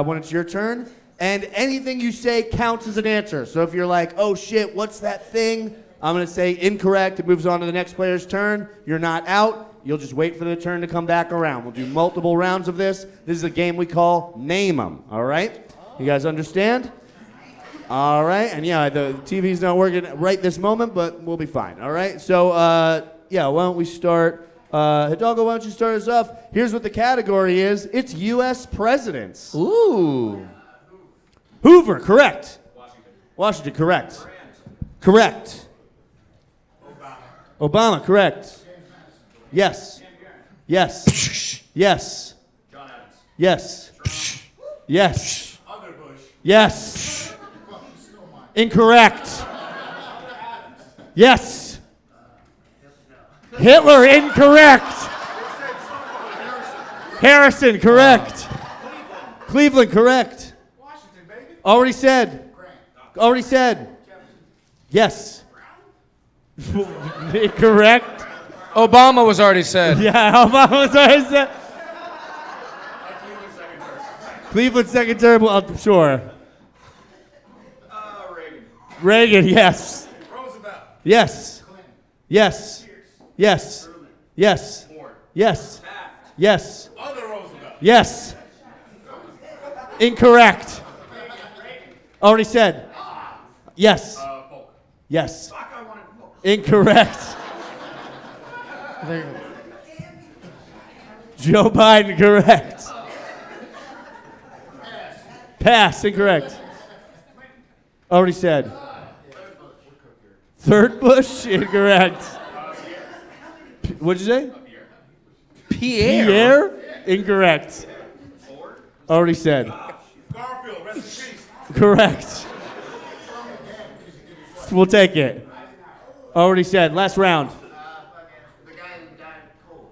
when it's your turn. And anything you say counts as an answer. So if you're like, oh shit, what's that thing? I'm going to say incorrect. It moves on to the next player's turn. You're not out. You'll just wait for the turn to come back around. We'll do multiple rounds of this. This is a game we call Name 'em. All right? You guys understand? All right. And yeah, the TV's not working right this moment, but we'll be fine. All right? So, yeah, why don't we start? Hidalgo, why don't you start us off? Here's what the category is. It's U.S. presidents. Ooh. Hoover, correct. Washington, correct. Correct. Obama, correct. Yes. Yes. Yes. Yes. Yes. Yes. Incorrect. Yes. Hitler, incorrect. Harrison, correct. Cleveland, correct. Already said. Already said. Yes. Incorrect. Obama was already said. Yeah, Obama was already said. Cleveland second term, well, sure. Reagan. Reagan, yes. Roosevelt. Yes. Yes. Yes. Yes. Yes. Yes. Other Roosevelt. Yes. Incorrect. Already said. Yes. Yes. Incorrect. Joe Biden, correct. Pass, incorrect. Already said. Third Bush, incorrect. What'd you say? Pierre. Pierre, incorrect. Already said. Garfield, rest in peace. Correct. We'll take it. Already said. Last round. The guy who died cold.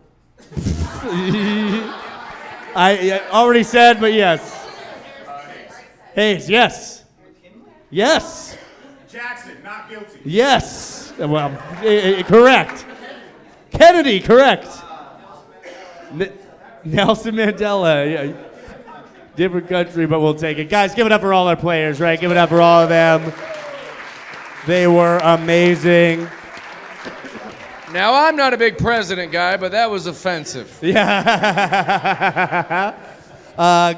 I already said, but yes. Hayes, yes. Yes. Jackson, not guilty. Yes. Well, correct. Kennedy, correct. Nelson Mandela. Yeah. Different country, but we'll take it. Guys, give it up for all our players, right? Give it up for all of them. They were amazing. Now, I'm not a big president guy, but that was offensive. Yeah.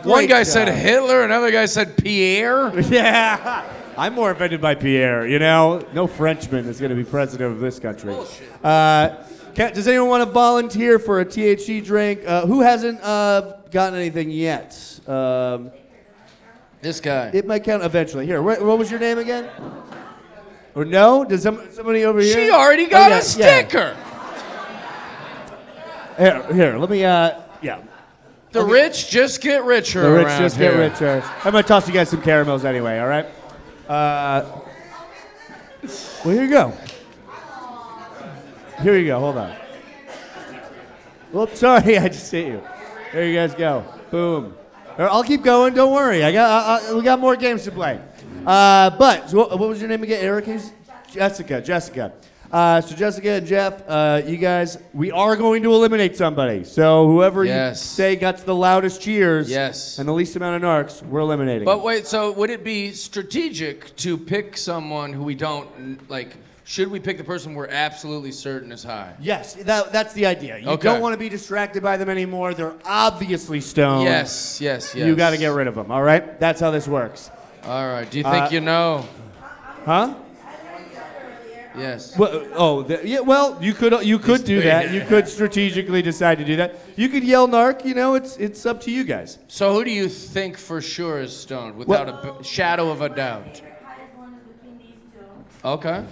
One guy job. said Hitler, another guy said Pierre. Yeah. I'm more offended by Pierre, you know? No Frenchman is going to be president of this country. Does anyone want to volunteer for a THC drink? Who hasn't gotten anything yet? This guy. It might count eventually. Here, what was your name again? Or no? Does somebody over here? She already got yeah, a sticker. Yeah. Here, let me, yeah. The rich just get richer The rich around just here. get richer. I'm going to toss you guys some caramels anyway, all right? Well, here you go. Here you go. Hold on. Whoops, sorry, I just hit you. There you guys go. Boom. I'll keep going. Don't worry. We got more games to play. But so what was your name again, Eric? Jessica. So Jessica and Jeff, you guys, we are going to eliminate somebody. So whoever you say got the loudest cheers and the least amount of narcs, we're eliminating. But wait, so would it be strategic to pick someone who we don't like? Should we pick the person we're absolutely certain is high? Yes, that's the idea. You don't want to be distracted by them anymore. They're obviously stoned. Yes. You got to get rid of them, all right? That's how this works. All right. Do you think you know? Huh? Yes. Well, well, you could do that. You could strategically decide to do that. You could yell narc. You know, it's up to you guys. So who do you think for sure is stoned, without a shadow of a doubt? Okay.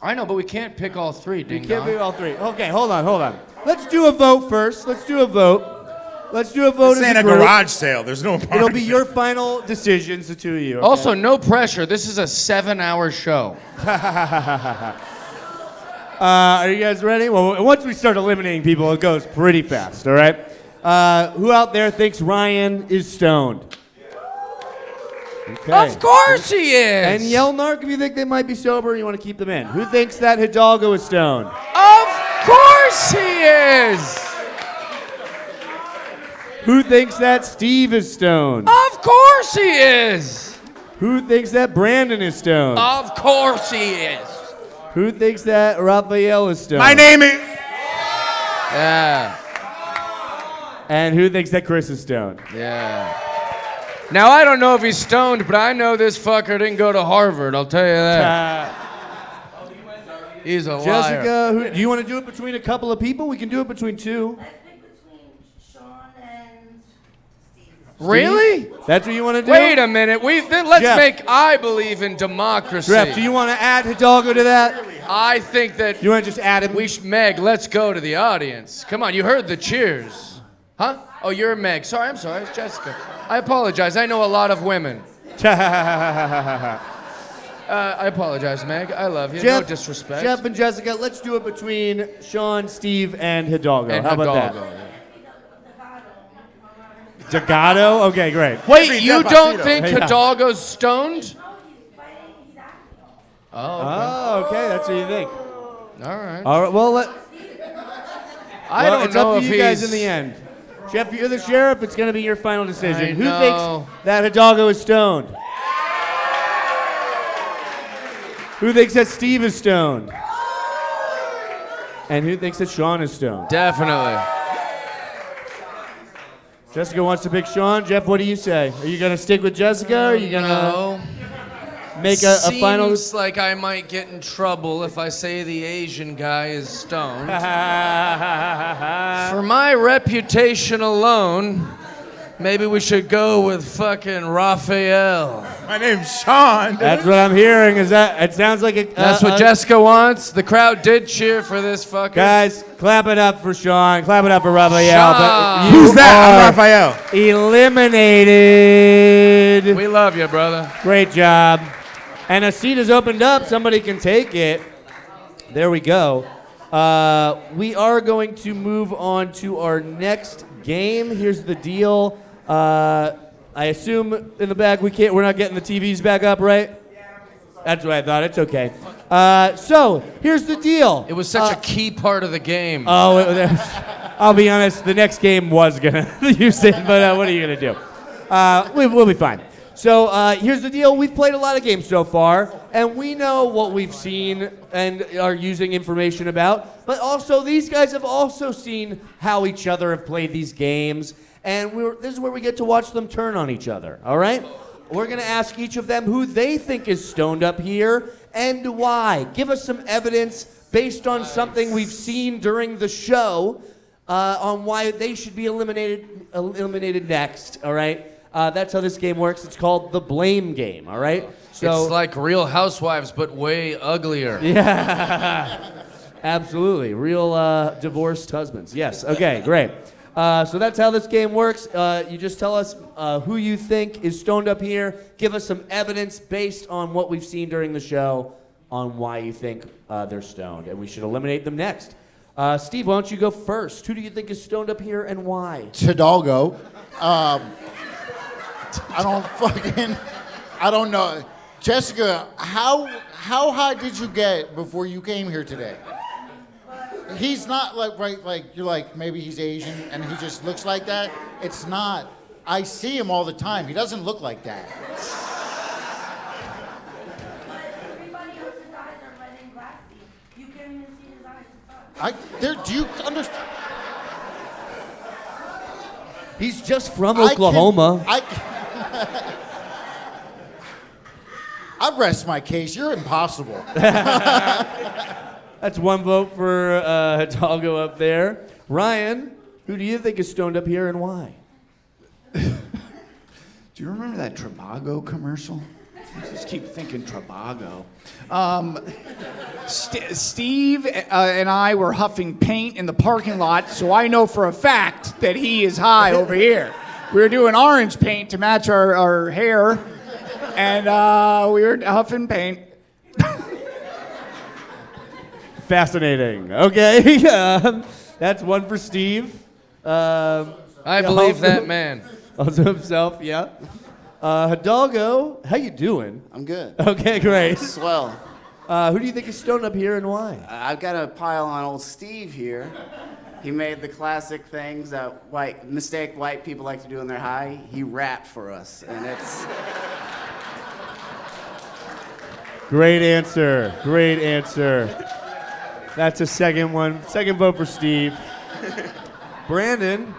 I know, but we can't pick all three, ding You can't pick all three. Okay, hold on. Let's do a vote first. Let's do a vote This as ain't a a group. garage sale. There's no parking. It'll be your final decisions, the two of you. Okay? Also, no pressure. This is a 7-hour show. Are you guys ready? Well, once we start eliminating people, it goes pretty fast, all right? Who out there thinks Ryan is stoned? Okay. Of course he is. And yell narc if you think they might be sober and you want to keep them in. Who thinks that Hidalgo is stoned? Of course he is. Who thinks that Steve is stoned? Of course he is. Who thinks that Brandon is stoned? Of course he is. Who thinks that Raphael is stoned? My name is. Yeah. And who thinks that Kris is stoned? Yeah. Now, I don't know if he's stoned, but I know this fucker didn't go to Harvard. I'll tell you that. He's a liar. Jessica, do you want to do it between a couple of people? We can do it between two. I think between Sean and Steve. Really? That's what you want to do? Wait a minute. Let's Jeff. make I believe in democracy. Jeff, do you want to add Hidalgo to that? I think that You want to just add him? Meg, let's go to the audience. Come on, you heard the cheers. Huh? Oh, you're Meg. Sorry, I'm sorry. It's Jessica. I apologize. I know a lot of women. I apologize, Meg. I love you. No disrespect. Jeff and Jessica, let's do it between Sean, Steve, and Hidalgo. And How about Hidalgo. that? Dagato? Okay, great. Wait, you don't think Yeah. Hidalgo's stoned? Oh, okay. That's what you think. All right. All right. Well, I don't it's know up if to you he's... guys in the end. Jeff, you're the sheriff. It's going to be your final decision. I Who know. thinks that Hidalgo is stoned? Who thinks that Steve is stoned? And who thinks that Sean is stoned? Definitely. Jessica wants to pick Sean. Jeff, what do you say? Are you going to stick with Jessica? Or are you going to No. make a final? Seems like I might get in trouble if I say the Asian guy is stoned. For my reputation alone, maybe we should go with fucking Raphael. My name's Sean. That's what I'm hearing. Is that? It sounds like it. That's what Jessica wants. The crowd did cheer for this fucker. Guys, clap it up for Sean. Clap it up for Raphael. Sean. But you Who's that? I'm are Raphael. eliminated. We love you, brother. Great job. And a seat has opened up. Somebody can take it. There we go. We are going to move on to our next game. Here's the deal. I assume in the back we're not getting the TVs back up, right? That's what I thought. It's okay. So here's the deal. It was such a key part of the game. I'll be honest. The next game was gonna use it, but what are you gonna do? We'll be fine. So here's the deal. We've played a lot of games so far, and we know what we've seen and are using information about. But also, these guys have also seen how each other have played these games, and this is where we get to watch them turn on each other. All right? We're gonna ask each of them who they think is stoned up here and why. Give us some evidence based on something we've seen during the show on why they should be eliminated next. All right? That's how this game works. It's called the blame game, all right? So it's like Real Housewives, but way uglier. Yeah, absolutely. Real divorced husbands. Yes, okay, great. So that's how this game works. You just tell us who you think is stoned up here. Give us some evidence based on what we've seen during the show on why you think they're stoned, and we should eliminate them next. Steve, why don't you go first? Who do you think is stoned up here and why? Hidalgo. I don't know. Jessica, how high did you get before you came here today? He's not like you're like, maybe he's Asian and he just looks like that. It's not. I see him all the time. He doesn't look like that. Everybody else's eyes are red and glassy. You can't even see his eyes. Do you understand? He's just from Oklahoma. I rest my case. You're impossible. That's one vote for Hidalgo up there. Ryan, who do you think is stoned up here and why? Do you remember that Trivago commercial? Just keep thinking Trivago. Steve and I were huffing paint in the parking lot, so I know for a fact that he is high over here. We were doing orange paint to match our hair, and we were huffing paint. Fascinating. Okay, that's one for Steve. I believe that man. Also himself, yeah. Hidalgo, how you doing? I'm good. Okay, great. Swell. Who do you think is stoned up here and why? I've got a pile on old Steve here. He made the classic things that white people like to do when they're high. He rapped for us, and it's... Great answer. Great answer. That's a second one. Second vote for Steve. Brandon,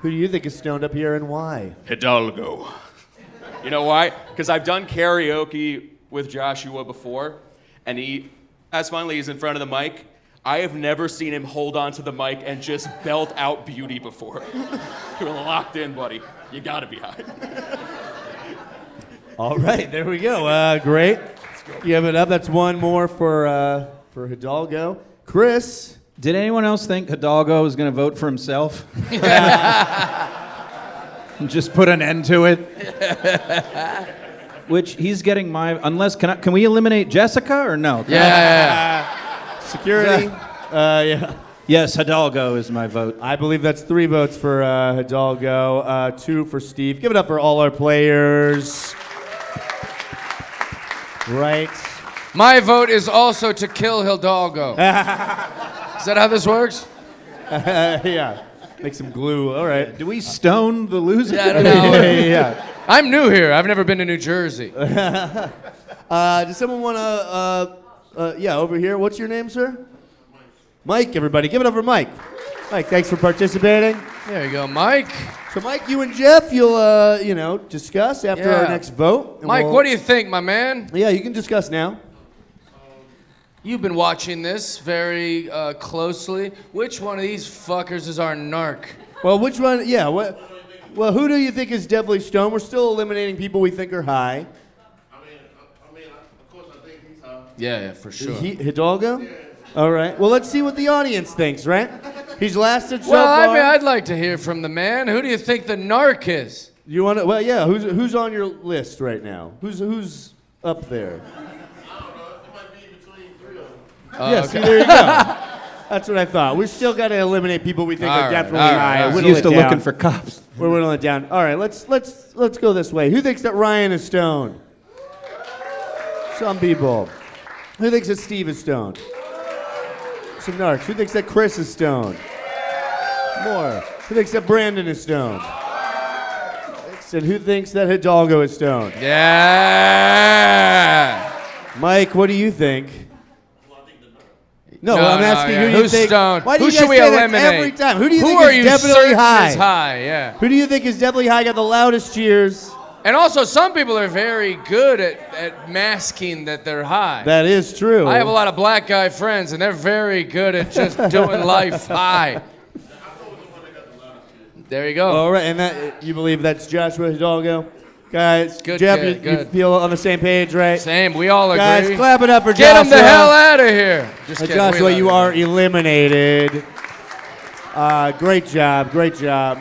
who do you think is stoned up here and why? Hidalgo. You know why? Because I've done karaoke with Joshua before, and as finally he's in front of the mic, I have never seen him hold on to the mic and just belt out beauty before. You're locked in, buddy. You gotta be high. All right, there we go. Great. Give it up. That's one more for Hidalgo. Kris. Did anyone else think Hidalgo was going to vote for himself? And just put an end to it? Which he's getting unless, can we eliminate Jessica or no? Yeah. Security. Yeah. Yes, Hidalgo is my vote. I believe that's 3 votes for Hidalgo, 2 for Steve. Give it up for all our players. Right. My vote is also to kill Hidalgo. Is that how this works? Yeah. Make some glue. All right. Do we stone the loser? Yeah, I don't know. Yeah. I'm new here. I've never been to New Jersey. Does someone want to, yeah, over here. What's your name, sir? Mike, everybody. Give it up for Mike. Mike, thanks for participating. There you go, Mike. So, Mike, you and Jeff, you'll, discuss after our next vote. And Mike, what do you think, my man? Yeah, you can discuss now. You've been watching this very closely. Which one of these fuckers is our narc? Well, which one? Yeah. Well, who do you think is definitely stoned? We're still eliminating people we think are high. I mean, of course, I think he's high. Yeah, for sure. Hidalgo? Yeah. All right. Well, let's see what the audience thinks, right? He's lasted so well, far. I mean, I'd like to hear from the man. Who do you think the narc is? You want to? Well, yeah. Who's on your list right now? Who's up there? Yeah, okay. see, there you go. That's what I thought. We still got to eliminate people we think are definitely high. We're used to looking for cops. We're whittling it down. All right, let's go this way. Who thinks that Ryan is stoned? Some people. Who thinks that Steve is stoned? Some narcs. Who thinks that Kris is stoned? More. Who thinks that Brandon is stoned? And who thinks that Hidalgo is stoned? Yeah. Mike, what do you think? No, I'm asking who you Who's think. stoned? Why do Who you should guys we say that eliminate? every time? Who do you Who think are is you definitely certain high? is high? Yeah. Who do you think is definitely high? Got the loudest cheers. And also, some people are very good at masking that they're high. That is true. I have a lot of black guy friends, and they're very good at just doing life high. There you go. All right, and that you believe that's Joshua Hidalgo? Guys, Good Jeff, kid, you good. feel on the same page, right? Same, we all agree. Guys, clap it up for Get Joshua. him the hell out of here. Just kidding, we Joshua, love you are eliminated. Great job, great job.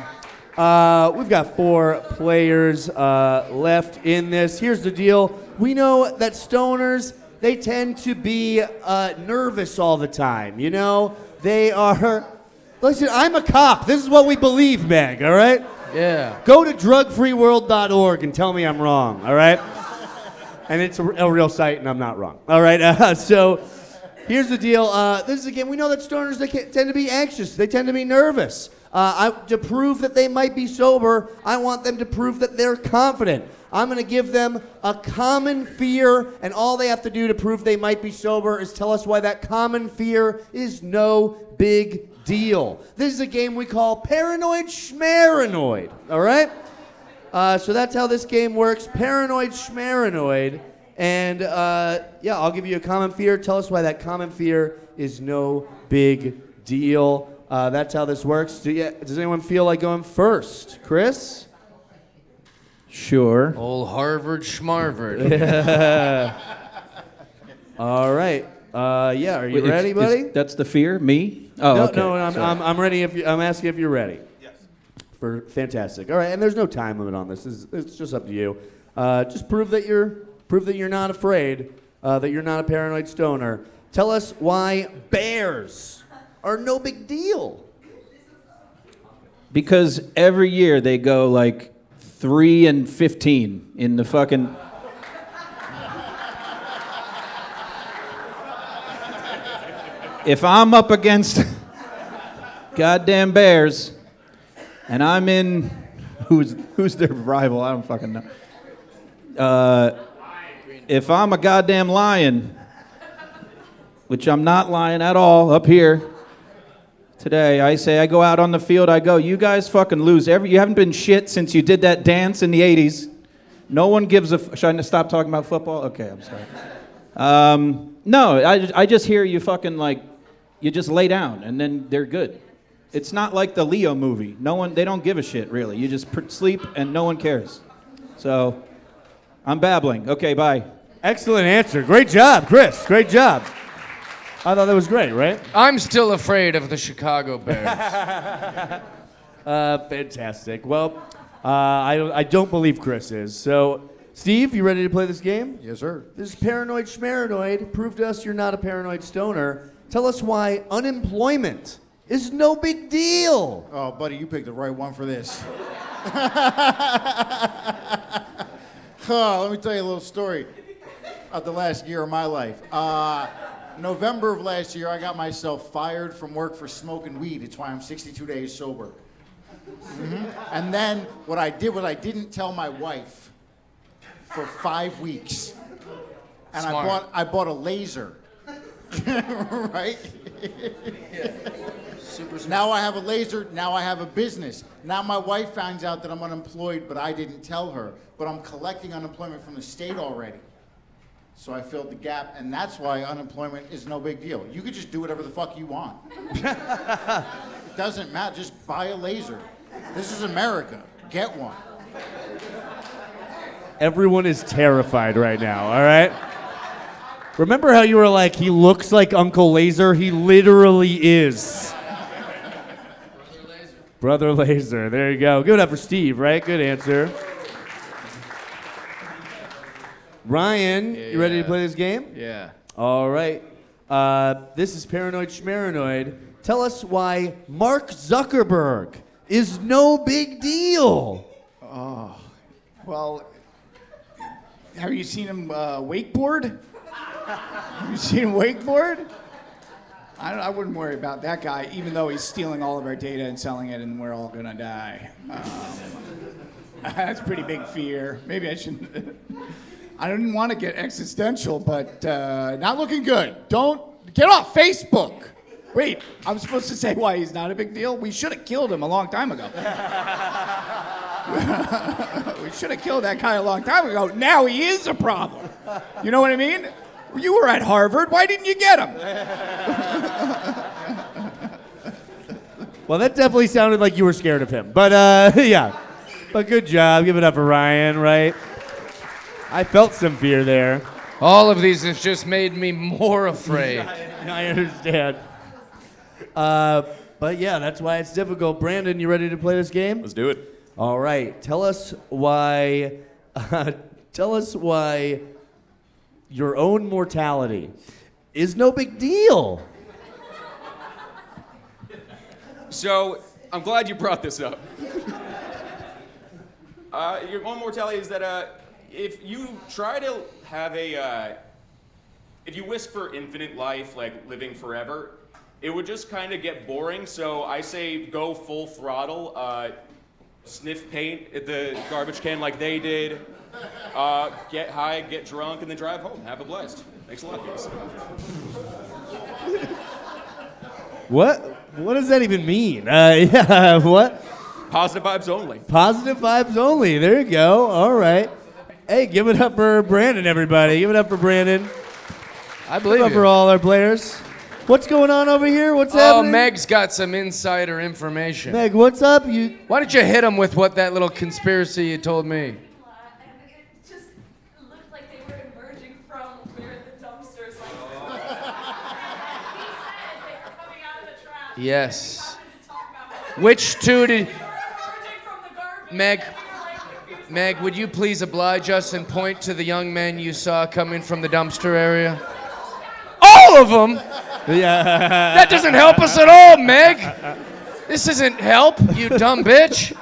We've got 4 players left in this. Here's the deal. We know that stoners, they tend to be nervous all the time. You know, they are... Listen, I'm a cop. This is what we believe, Meg, all right? Yeah. Go to drugfreeworld.org and tell me I'm wrong, all right? And it's a real site, and I'm not wrong. All right, so here's the deal. This is a game. We know that stoners, they tend to be anxious. They tend to be nervous. To prove that they might be sober, I want them to prove that they're confident. I'm going to give them a common fear, and all they have to do to prove they might be sober is tell us why that common fear is no big deal. This is a game we call Paranoid Schmaranoid, all right? So that's how this game works, Paranoid Schmaranoid. And yeah, I'll give you a common fear. Tell us why that common fear is no big deal. That's how this works. Does anyone feel like going first? Kris? Sure. Old Harvard schmarvard. All right. Yeah, are you Wait, ready, buddy? That's the fear? Me? Oh, No, okay. no, I'm Sorry. ready. I'm asking if you're ready. Yes. Fantastic. All right, and there's no time limit on this. It's just up to you. Just prove that you're not afraid. That you're not a paranoid stoner. Tell us why bears are no big deal. Because every year they go like 3-15 in the fucking. If I'm up against goddamn bears, and I'm in, who's their rival? I don't fucking know. If I'm a goddamn lion, which I'm not lying at all up here today, I go out on the field, I go, you guys fucking lose. You haven't been shit since you did that dance in the 80s. No one gives a. Should I stop talking about football? Okay, I'm sorry. No, I just hear you fucking like, you just lay down and then they're good. It's not like the Leo movie. They don't give a shit really. You just sleep and no one cares. So, I'm babbling. Okay, bye. Excellent answer. Great job, Chris. Great job. I thought that was great, right? I'm still afraid of the Chicago Bears. Fantastic. Well, I don't believe Chris is. So, Steve, you ready to play this game? Yes, sir. This is Paranoid Schmaranoid. Prove to us you're not a paranoid stoner. Tell us why unemployment is no big deal. Oh, buddy, you picked the right one for this. Let me tell you a little story of the last year of my life. November of last year, I got myself fired from work for smoking weed. It's why I'm 62 days sober. And then what I did was I didn't tell my wife for 5 weeks. And Smart. I bought a laser. Right? Super smart. Now I have a laser, now I have a business. Now my wife finds out that I'm unemployed, but I didn't tell her. But I'm collecting unemployment from the state already. So I filled the gap, and that's why unemployment is no big deal. You could just do whatever the fuck you want. It doesn't matter, just buy a laser. This is America, get one. Everyone is terrified right now, all right? Remember how you were like, he looks like Uncle Laser? He literally is. Brother Laser, there you go. Give it up for Steve, right? Good answer. Ryan, you ready to play this game? Yeah. All right. This is Paranoid Schmaranoid. Tell us why Mark Zuckerberg is no big deal. Well, have you seen him wakeboard? Have you seen him wakeboard? I wouldn't worry about that guy, even though he's stealing all of our data and selling it, and we're all gonna die. That's a pretty big fear. Maybe I shouldn't. I didn't want to get existential, but not looking good. Don't get off Facebook. Wait, I'm supposed to say why he's not a big deal? We should have killed him a long time ago. We should have killed that guy a long time ago. Now he is a problem. You know what I mean? You were at Harvard. Why didn't you get him? Well, that definitely sounded like you were scared of him. But, yeah. But good job. Give it up for Ryan, right? I felt some fear there. All of these have just made me more afraid. I understand. But yeah, that's why it's difficult. Brandon, you ready to play this game? Let's do it. All right. Tell us why your own mortality is no big deal. So, I'm glad you brought this up. Your own mortality is that if you try to have if you wish for infinite life, like living forever, it would just kind of get boring. So I say go full throttle, sniff paint at the garbage can like they did, get high, get drunk, and then drive home. Have a blast. Thanks a lot, guys. What does that even mean? Yeah, what? Positive vibes only. Positive vibes only. There you go. All right. Hey, give it up for Brandon, everybody. Give it up for Brandon. I believe Give it up for you. all our players. What's going on over here? What's Oh, happening? Meg's got some insider information. Meg, what's up? Why don't you hit him with what that little conspiracy you told me? Yes. Which two did... Meg, would you please oblige us and point to the young men you saw coming from the dumpster area? All of them? Yeah. That doesn't help us at all, Meg. This isn't help, you dumb bitch.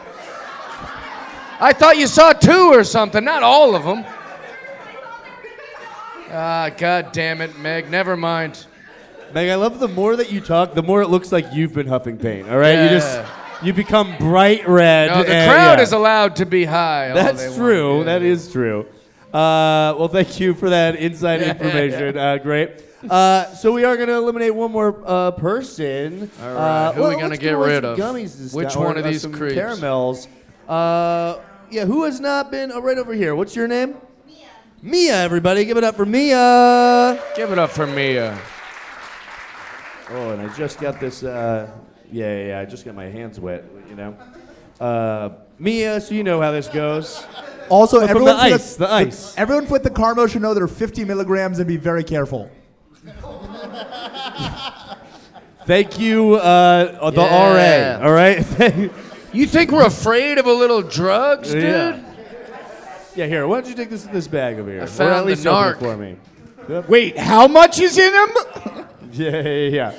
I thought you saw 2 or something, not all of them. Ah, God damn it, Meg. Never mind. Meg, I love the more that you talk, the more it looks like you've been huffing paint. All right, Yeah. you become bright red. No, the and, crowd yeah. is allowed to be high. all they That's want. true. Yeah. That is true. Well, thank you for that inside information. Great. So we are going to eliminate one more person. All right. Who are we gonna let's get give away rid some of? Gummies this Which time, one of or, these some creeps? Caramels. Yeah. Who has not been? Right over here. What's your name? Mia, everybody, give it up for Mia. Give it up for Mia. Oh, and I just got this. I just got my hands wet. You know, Mia. So you know how this goes. Also, But from everyone the ice. Everyone with the Carmo should know they're 50 milligrams and be very careful. Thank you, the Yeah. RA. All right. You think we're afraid of a little drugs, dude? Yeah. Yeah, here. Why don't you take this bag over here? I Or found at least the open it narc. for me. Yep. Wait, how much is in him? Yeah.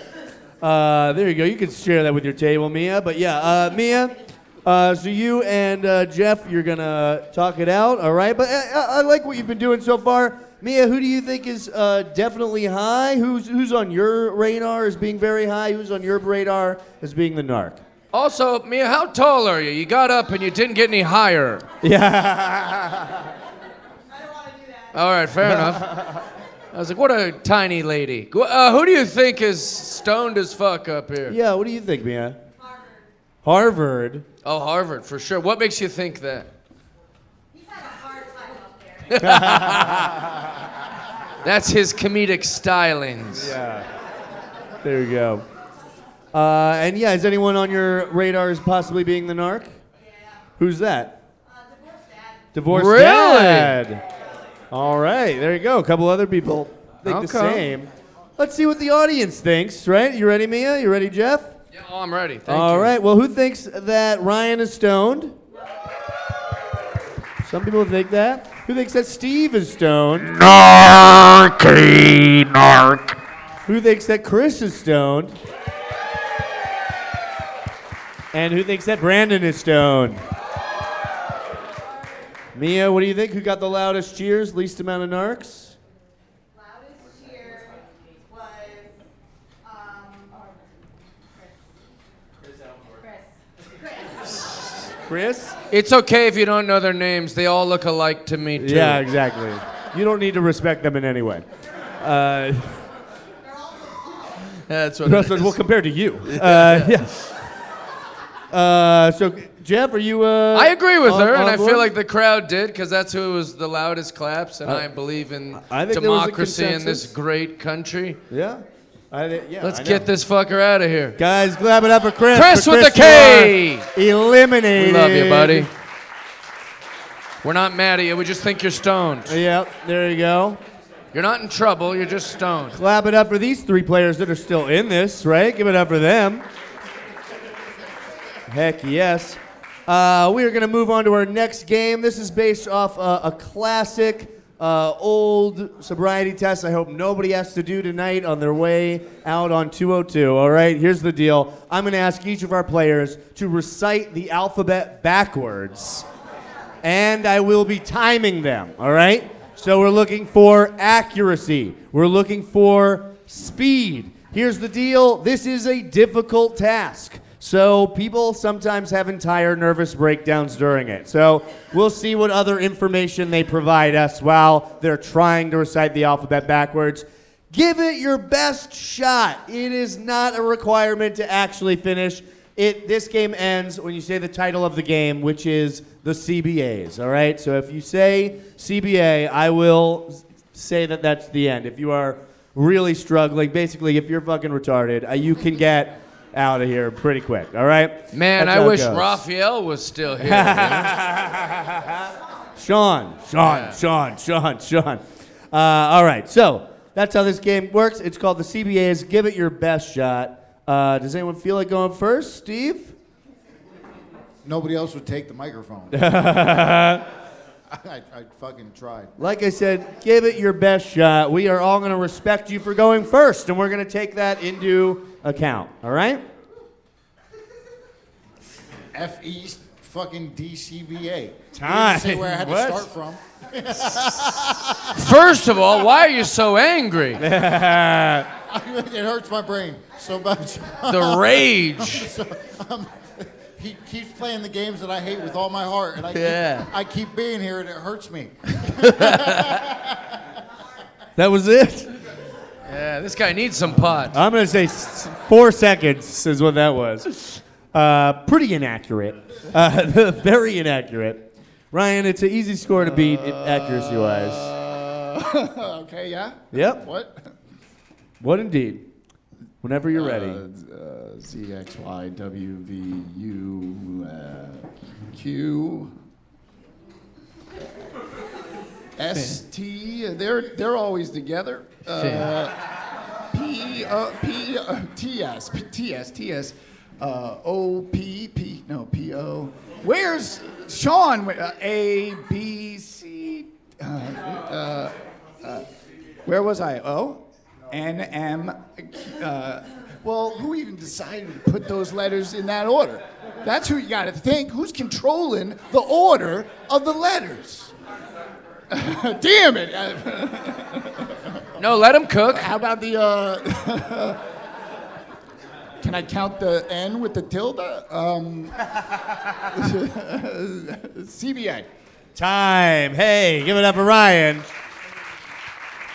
There you go. You can share that with your table, Mia. But yeah, Mia. So you and Jeff, you're gonna talk it out, all right? But I like what you've been doing so far, Mia. Who do you think is definitely high? Who's on your radar as being very high? Who's on your radar as being the narc? Also, Mia, how tall are you? You got up and you didn't get any higher. Yeah. All right, fair enough. I was like, what a tiny lady. Who do you think is stoned as fuck up here? Yeah. What do you think, Mia? Harvard. Oh, Harvard, for sure. What makes you think that? That's his comedic stylings. Yeah. There you go. And yeah, is anyone on your radar as possibly being the narc? Yeah. Who's that? Divorced Really? dad. All right, there you go. A couple other people think the Okay. same. Let's see what the audience thinks, right? You ready, Mia? You ready, Jeff? Yeah, oh, I'm ready. Thank All you. right, well, who thinks that Ryan is stoned? Some people think that. Who thinks that Steve is stoned? Narky, narc. Who thinks that Kris is stoned? And who thinks that Brandon is stoned? Mia, what do you think? Who got the loudest cheers, least amount of narcs? Loudest cheer was Kris? It's okay if you don't know their names. They all look alike to me, too. Yeah, exactly. You don't need to respect them in any way. That's what it is. Well, compared to you. Yeah. So, Jeff, are you? I agree with her, and I board? feel like the crowd did, because that's who was the loudest claps, and I believe in I think there was a democracy in this consensus. great country. Yeah. Let's I get know. this fucker out of here. Guys, clap it up for Kris. Kris For with the you K. are Eliminated. We love you, buddy. We're not mad at you. We just think you're stoned. Yep, there you go. You're not in trouble. You're just stoned. Clap it up for these 3 players that are still in this, right? Give it up for them. Heck yes. We are going to move on to our next game. This is based off a classic old sobriety test I hope nobody has to do tonight on their way out on 202. All right, here's the deal. I'm going to ask each of our players to recite the alphabet backwards, and I will be timing them. All right? So we're looking for accuracy. We're looking for speed. Here's the deal. This is a difficult task. So people sometimes have entire nervous breakdowns during it. So we'll see what other information they provide us while they're trying to recite the alphabet backwards. Give it your best shot. It is not a requirement to actually finish. This game ends when you say the title of the game, which is the CBAs, all right? So if you say CBA, I will say that that's the end. If you are really struggling, basically if you're fucking retarded, you can get out of here pretty quick, all right? Man, That's I how it wish goes. Raphael was still here. Sean. All right, so that's how this game works. It's called the CBAs. Give it your best shot. Does anyone feel like going first? Steve? Nobody else would take the microphone. I fucking tried. Like I said, give it your best shot. We are all going to respect you for going first, and we're going to take that into account. All right? F-E fucking DCVA. Time. Didn't say where I had What? to start from. First of all, why are you so angry? It hurts my brain so much. The rage. He keeps playing the games that I hate with all my heart, and I keep being here, and it hurts me. That was it? Yeah, this guy needs some pot. I'm going to say 4 seconds is what that was. Pretty inaccurate. Very inaccurate. Ryan, it's an easy score to beat accuracy-wise. Okay, yeah? Yep. What? What indeed? Whenever you're ready. Z, X, Y, W, V, U, Q, S, T. They're always together. P, T, S, T, S, T, S. O, P, P. No, P, O. Where's Sean? A, B, C. Where was I? O, N, M. Well, who even decided to put those letters in that order? That's who you got to think. Who's controlling the order of the letters? Damn it! No, let him cook. How about the? Can I count the N with the tilde? CBA. Time. Hey, give it up for Ryan.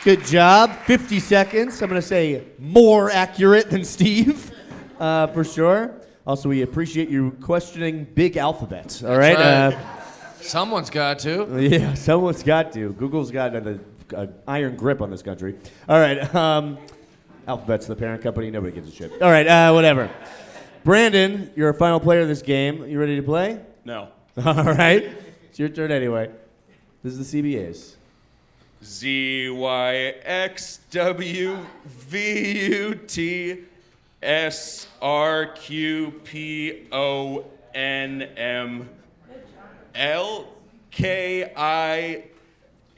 Good job. 50 seconds. I'm going to say more accurate than Steve, for sure. Also, we appreciate you questioning big alphabets. All right. Right. Someone's got to. Yeah, someone's got to. Google's got an iron grip on this country. All right. Alphabet's the parent company. Nobody gives a shit. All right. Whatever. Brandon, you're a final player of this game. You ready to play? No. All right. It's your turn anyway. This is the CBAs. Z, Y, X, W, V, U, T, S, R, Q, P, O, N, M, L, K, I,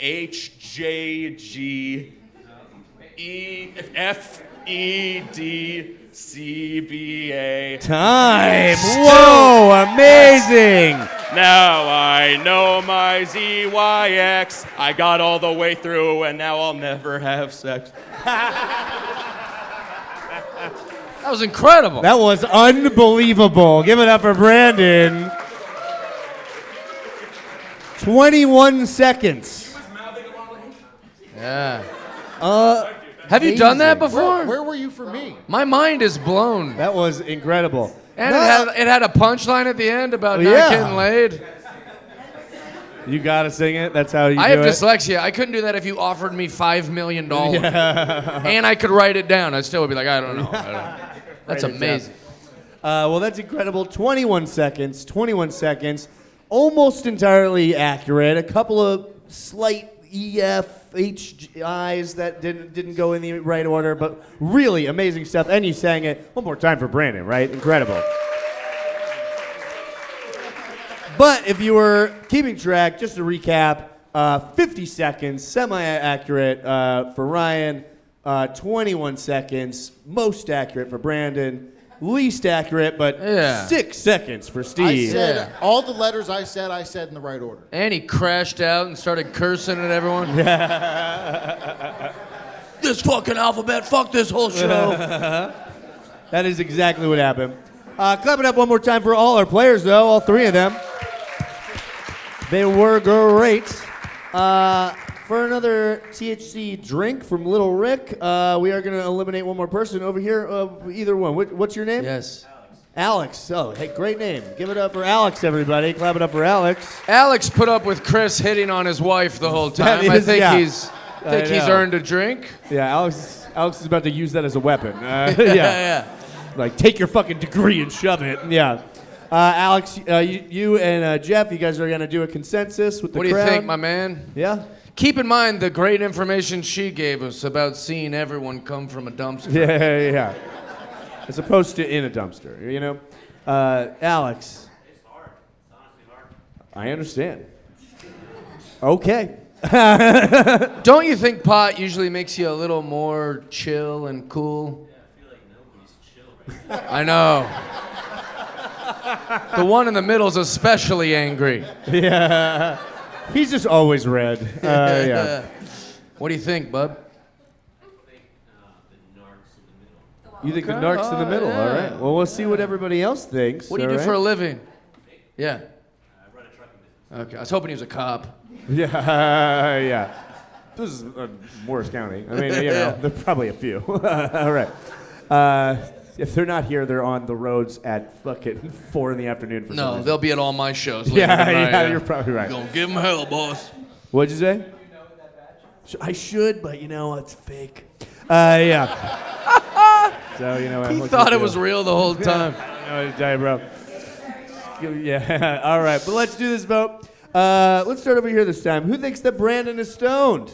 H, J, G, E, F, E, D, C, B, A. Time. Whoa, amazing. Now I know my ZYX. I got all the way through, and now I'll never have sex. That was incredible. That was unbelievable. Give it up for Brandon. 21 seconds. Yeah. Have you done that before? Where were you for me? My mind is blown. That was incredible. And it had a punchline at the end about not getting laid. You gotta sing it. That's how you I do have it. dyslexia. I couldn't do that if you offered me $5 million. And I could write it down. I still would be like, I don't know. That's amazing. Well, that's incredible. 21 seconds. 21 seconds. Almost entirely accurate. A couple of slight EF, HIs that didn't go in the right order, but really amazing stuff. And you sang it one more time for Brandon, right? Incredible. But if you were keeping track, just to recap, 50 seconds, semi-accurate for Ryan, 21 seconds, most accurate for Brandon, least accurate, but 6 seconds for Steve. I said all the letters I said in the right order. And he crashed out and started cursing at everyone. This fucking alphabet, fuck this whole show. That is exactly what happened. Clap it up one more time for all our players, though, all three of them. They were great. For another THC drink from Little Rick, we are going to eliminate one more person over here. Either one. What's your name? Yes. Alex. Oh, hey, great name. Give it up for Alex, everybody. Clap it up for Alex. Alex put up with Kris hitting on his wife the whole time. I think he's earned a drink. Yeah, Alex is about to use that as a weapon. Yeah. Like, take your fucking degree and shove it. Yeah. Alex, you and Jeff, you guys are going to do a consensus with the crowd. What do you think, my man? Yeah? Keep in mind the great information she gave us about seeing everyone come from a dumpster. Yeah. as opposed to in a dumpster, you know? Alex. It's hard. It's honestly hard. I understand. Okay. Don't you think pot usually makes you a little more chill and cool? Yeah, I feel like nobody's chill right now. I know. The one in the middle is especially angry. Yeah. He's just always red. Yeah. What do you think, bub? I think the narcs in the middle. You think the narc's in the middle? yeah. All right. Well, we'll see what everybody else thinks. What do you all do for a right? living? Yeah. I run a trucking business. Okay. I was hoping he was a cop. Yeah, yeah. This is Morris County. I mean, you know, there's probably a few. All right. If they're not here, they're on the roads at fucking 4 in the afternoon for some No, reason. they'll be at all my shows. later Yeah, tonight, yeah, you're probably right. Gonna give him hell, boss. What'd you say? I should, but you know, it's fake. Yeah. So, you know what? He what thought can it you was do? real the whole time. I don't know what to tell you, bro. Yeah, all right, but let's do this vote. Let's start over here this time. Who thinks that Brandon is stoned?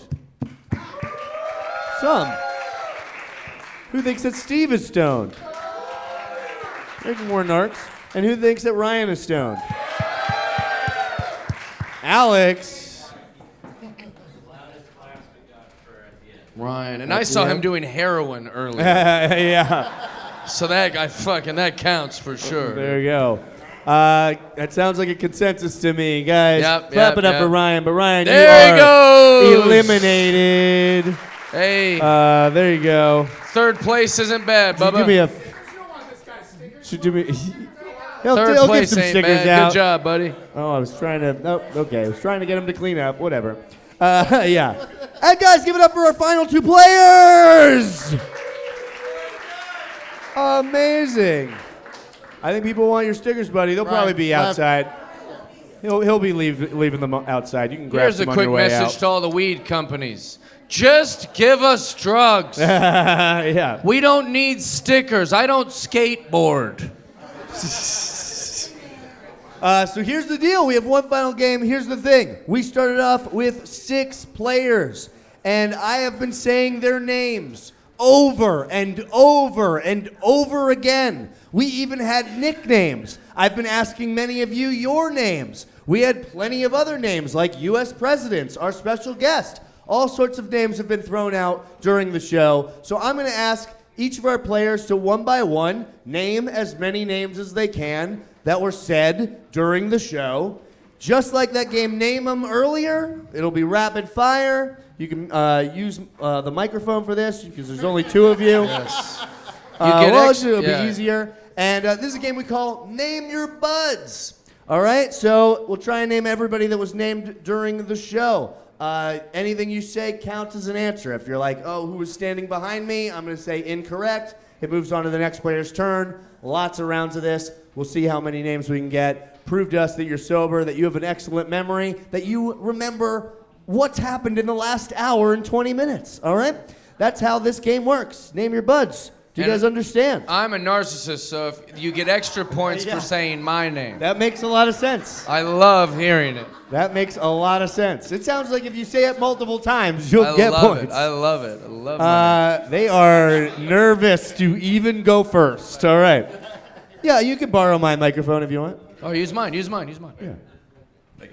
Some. Who thinks that Steve is stoned? There's more narcs. And who thinks that Ryan is stoned? Alex. Ryan. And I saw him doing heroin earlier. Yeah. So that guy that counts for sure. There you go. That sounds like a consensus to me, guys. Yep, Clap yep, it up yep. for Ryan. But Ryan, There you he are goes. eliminated. Hey, There you go. third place isn't bad, Should Bubba. give me a. Should do me. He'll Third give place some ain't stickers bad. out. Good job, buddy. Oh, I was trying to. Oh, okay. I was trying to get him to clean up. Whatever. Yeah. And guys, give it up for our final 2 players. Amazing. I think people want your stickers, buddy. They'll probably be outside. He'll be leaving them outside. You can grab Here's a some on quick your way message out. to all the weed companies. Just give us drugs. Yeah. We don't need stickers. I don't skateboard. So here's the deal. We have one final game. Here's the thing. We started off with 6 players, and I have been saying their names over and over and over again. We even had nicknames. I've been asking many of you your names. We had plenty of other names like U.S. presidents, our special guest. All sorts of names have been thrown out during the show. So I'm going to ask each of our players to one by one name as many names as they can that were said during the show. Just like that game Name 'em earlier, it'll be rapid fire. You can use the microphone for this because there's only 2 of you. Yes. It'll yeah. be easier. And this is a game we call Name Your Buds. All right, so we'll try and name everybody that was named during the show. Anything you say counts as an answer. If you're like, oh, who was standing behind me? I'm going to say incorrect. It moves on to the next player's turn. Lots of rounds of this. We'll see how many names we can get. Prove to us that you're sober, that you have an excellent memory, that you remember what's happened in the last hour and 20 minutes. All right? That's how this game works. Name your buds. Do you guys understand? I'm a narcissist, so if you get extra points for saying my name. That makes a lot of sense. I love hearing it. That makes a lot of sense. It sounds like if you say it multiple times, you'll get points. I love it. I love it. They are nervous to even go first. All right. Yeah, you can borrow my microphone if you want. Oh, use mine. Use mine. Use mine. Yeah.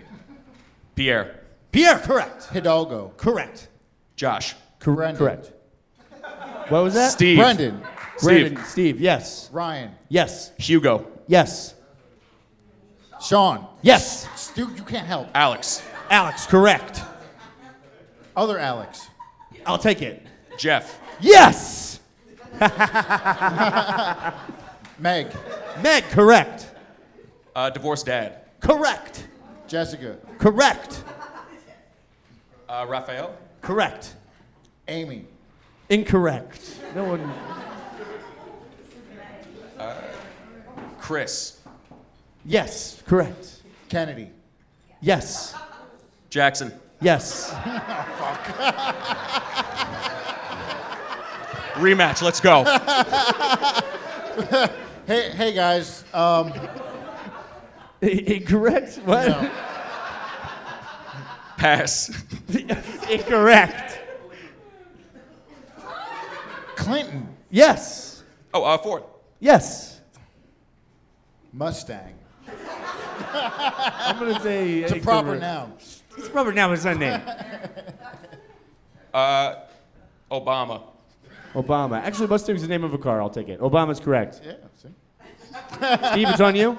Pierre. Pierre, correct. Hidalgo. Correct. Josh. Brendan. Correct. What was that? Steve. Brendan. Brandon, Steve, yes. Ryan. Yes. Hugo. Yes. Sean. Yes. Stu, you can't help. Alex. Alex, correct. Other Alex. I'll take it. Jeff. Yes. Meg. Meg, correct. Divorced dad. Correct. Jessica. Correct. Raphael. Correct. Amy. Incorrect. No one. Kris. Yes, correct. Kennedy. Yes. Jackson. Yes. Rematch. Let's go. Hey guys. Incorrect? What? No. Pass. Incorrect. Clinton. Yes. Oh, Ford. Yes. Mustang. I'm going to say... It's a proper noun. It's a proper noun, but it's not a name. Obama. Obama. Actually, Mustang's the name of a car. I'll take it. Obama's correct. Yeah, see? Steve, it's on you.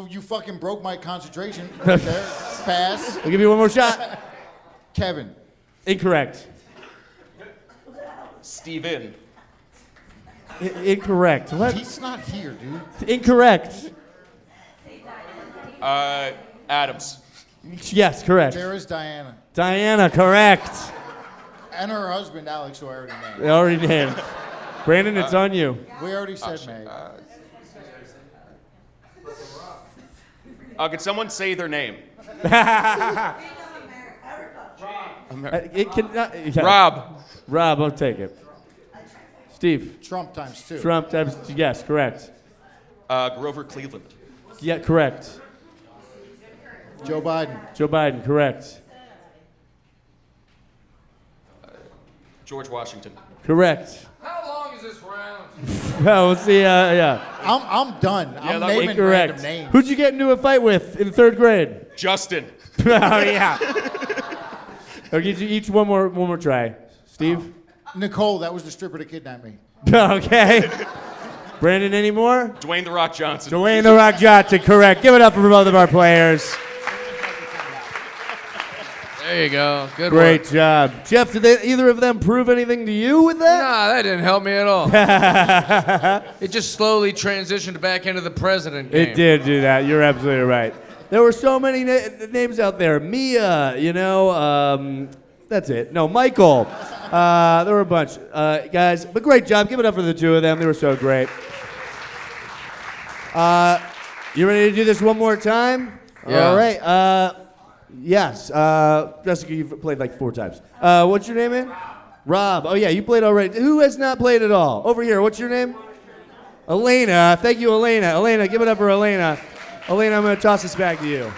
You fucking broke my concentration right there. Pass. I'll give you one more shot. Kevin. Incorrect. Steven. Incorrect. What? He's not here, dude. Incorrect. Adams. Yes, correct. There is Diana. Diana, correct. And her husband, Alex, who I already named. They already named. Brandon, it's on you. We already said May. Could someone say their name? It cannot, yeah. Rob. Rob, I'll take it. Steve. Trump times 2. Trump times, yes, correct. Grover Cleveland. Yeah, correct. Joe Biden. Joe Biden, correct. George Washington. Correct. How long is this round? Well, we'll see, yeah. I'm done. I'm naming Incorrect. random names. Who'd you get into a fight with in 3rd grade? Justin. Oh, yeah. I'll give you each one more try. Steve? Nicole, that was the stripper that kidnapped me. Okay. Brandon, any more? Dwayne The Rock Johnson. Dwayne The Rock Johnson, correct. Give it up for both of our players. There you go. Good Great work. job. Jeff, did either of them prove anything to you with that? Nah, that didn't help me at all. It just slowly transitioned back into the president game. It did do that. You're absolutely right. There were so many names out there. Mia, that's it. No, Michael. There were a bunch. Guys, but great job. Give it up for the two of them. They were so great. You ready to do this one more time? Yeah. All right. Yes. Jessica, you've played like 4 times. What's your name, man? Rob. Oh, yeah, you played already. Who has not played at all? Over here. What's your name? Elena. Thank you, Elena. Elena, give it up for Elena. Elena, I'm going to toss this back to you.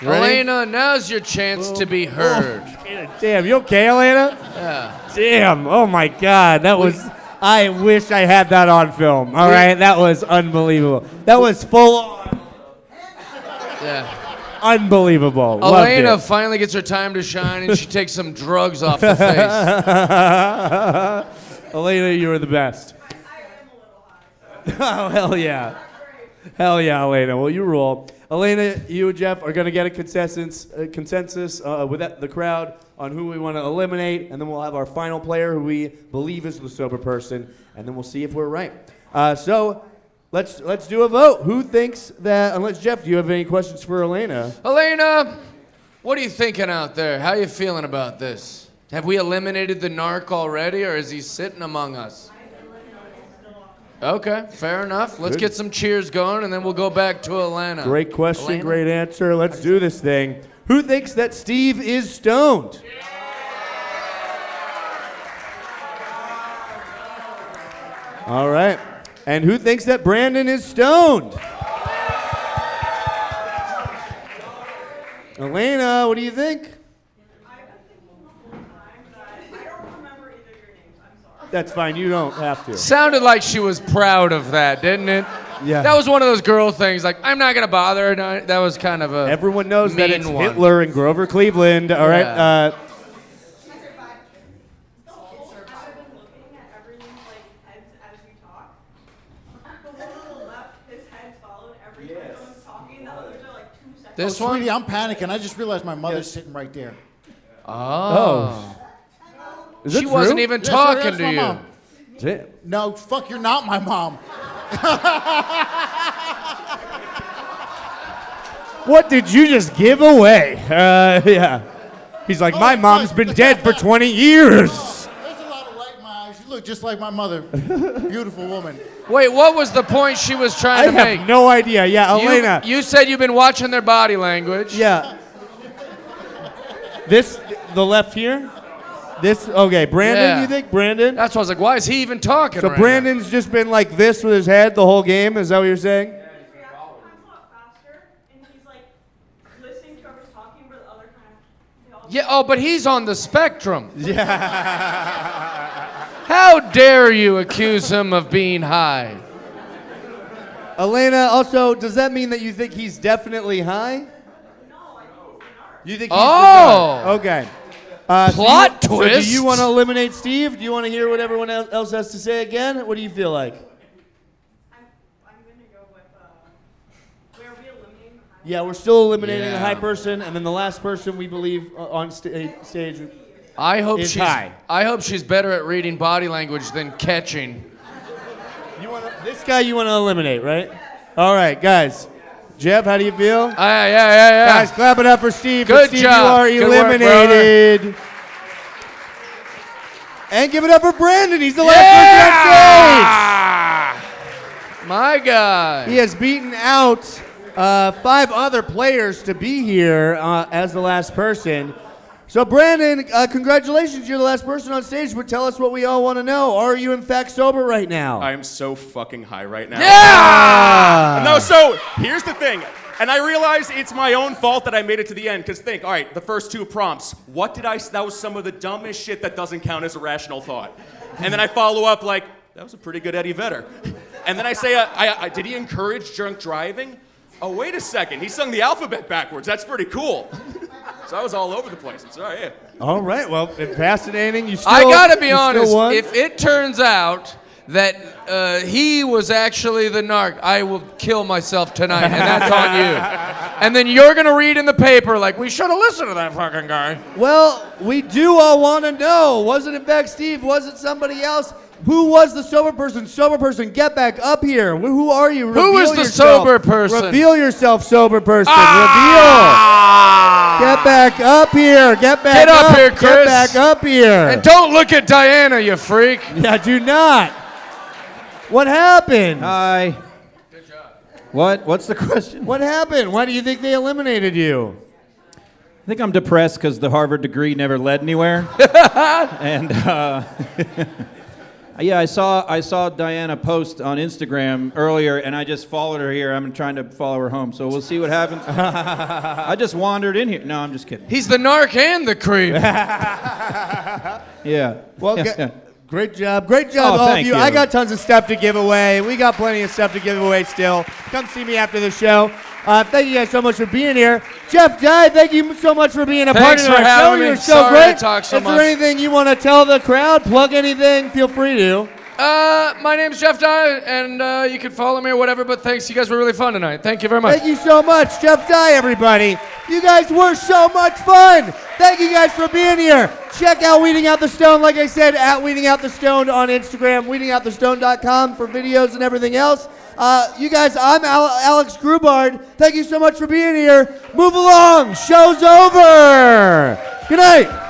You ready? Elena, now's your chance to be heard. Oh, damn, you okay, Elena? Yeah. Damn. Oh, my God. That was... I wish I had that on film. All right? That was unbelievable. That was full on. Yeah. Unbelievable. Elena Loved it. finally gets her time to shine, and she takes some drugs off the face. Elena, you were the best. Oh, hell yeah. Hell yeah, Elena. Well, you rule. Elena, you and Jeff are going to get a consensus with the crowd on who we want to eliminate, and then we'll have our final player who we believe is the sober person, and then we'll see if we're right. So let's do a vote. Who thinks that, unless Jeff, do you have any questions for Elena? Elena, what are you thinking out there? How are you feeling about this? Have we eliminated the narc already, or is he sitting among us? Okay, fair enough. Let's get some cheers going, and then we'll go back to Elena. Great question, Elena? great answer. Let's do this thing. Who thinks that Steve is stoned? All right. And who thinks that Brandon is stoned? Elena, what do you think? That's fine. You don't have to. Sounded like she was proud of that, didn't it? Yeah. That was one of those girl things, like, I'm not going to bother her. No, that was kind of a Everyone knows that it's mean one. Hitler and Grover Cleveland. All right. Yeah. This one? Sweetie, I'm panicking. I just realized my mother's sitting right there. Oh. Is it She wasn't true? even Yes, sir, talking that's to my you. mom. No, fuck, you're not my mom. What did you just give away? Yeah. He's like, my mom's been dead for 20 years. There's a lot of light in my eyes. You look just like my mother. Beautiful woman. Wait, what was the point she was I trying to have make? no idea. Yeah, Elena. You said you've been watching their body language. Yeah. The left here? Okay, Brandon, Yeah. you think? Brandon? That's why I was like, why is he even talking So right Brandon's just been like this with his head the whole game? Is that what you're saying? now? Yeah, oh, but he's on the spectrum. Yeah. How dare you accuse him of being high? Elena, also, does that mean that you think he's definitely high? You think he's the narc? Okay. Plot So twist. do you want to eliminate Steve? Do you want to hear what everyone else has to say again? What do you feel like? I'm gonna go with, where we eliminating the high. Yeah, we're still eliminating the Yeah. high person, and then the last person we believe on stage. I hope Is she's. high. I hope she's better at reading body language than catching. This guy you want to eliminate, right? All right, guys. Jeff, how do you feel? Yeah. Guys, clap it up for Steve. Good Steve, job. you are Good work, eliminated. And give it up for Brandon. He's the last person on stage. My guy. He has beaten out 5 other players to be here as the last person. So, Brandon, congratulations. You're the last person on stage, but tell us what we all want to know. Are you, in fact, sober right now? I am so fucking high right now. Yeah! No, so here's the thing. And I realize it's my own fault that I made it to the end. Because think, all right, the first 2 prompts. What did I... That was some of the dumbest shit that doesn't count as a rational thought. And then I follow up like, that was a pretty good Eddie Vedder. And then I say, did he encourage drunk driving? Oh, wait a second. He sung the alphabet backwards. That's pretty cool. So I was all over the place. It's all right, yeah. All right, well, fascinating. You still, I gotta be you still honest. won. If it turns out that he was actually the narc, I will kill myself tonight, and that's on you. And then you're gonna read in the paper like, we should have listened to that fucking guy. Well, we do all want to know. Was it in fact Steve? Was it somebody else? Who was the sober person? Sober person, get back up here. Who are you? Who is Reveal the yourself. sober person? Reveal yourself, sober person. Ah! Reveal. Get back up here. Get back Get up here, Get Kris. back up here. And don't look at Diana, you freak. Yeah, do not. What happened? Hi. Good job. What's the question? What happened? Why do you think they eliminated you? I think I'm depressed because the Harvard degree never led anywhere. And yeah, I saw Diana post on Instagram earlier, and I just followed her here. I'm trying to follow her home, so we'll see what happens. I just wandered in here. No, I'm just kidding. He's the narc and the creep. Yeah. Well, great job. Great Oh, job, all of thank you. you. I got tons of stuff to give away. We got plenty of stuff to give away still. Come see me after the show. Thank you guys so much for being here. Jeff Dye, thank you so much for being a part Thanks of for our show. having me. You're so Sorry great. to talk so Is much. there anything you want to tell the crowd? Plug anything? Feel free to. My name's Jeff Dye, and you can follow me or whatever, but thanks. You guys were really fun tonight. Thank you very much. Thank you so much, Jeff Dye, everybody. You guys were so much fun. Thank you guys for being here. Check out Weeding Out the Stone, like I said, at Weeding Out the Stone on Instagram, weedingoutthestone.com for videos and everything else. You guys, I'm Alex Grubard. Thank you so much for being here. Move along. Show's over. Good night.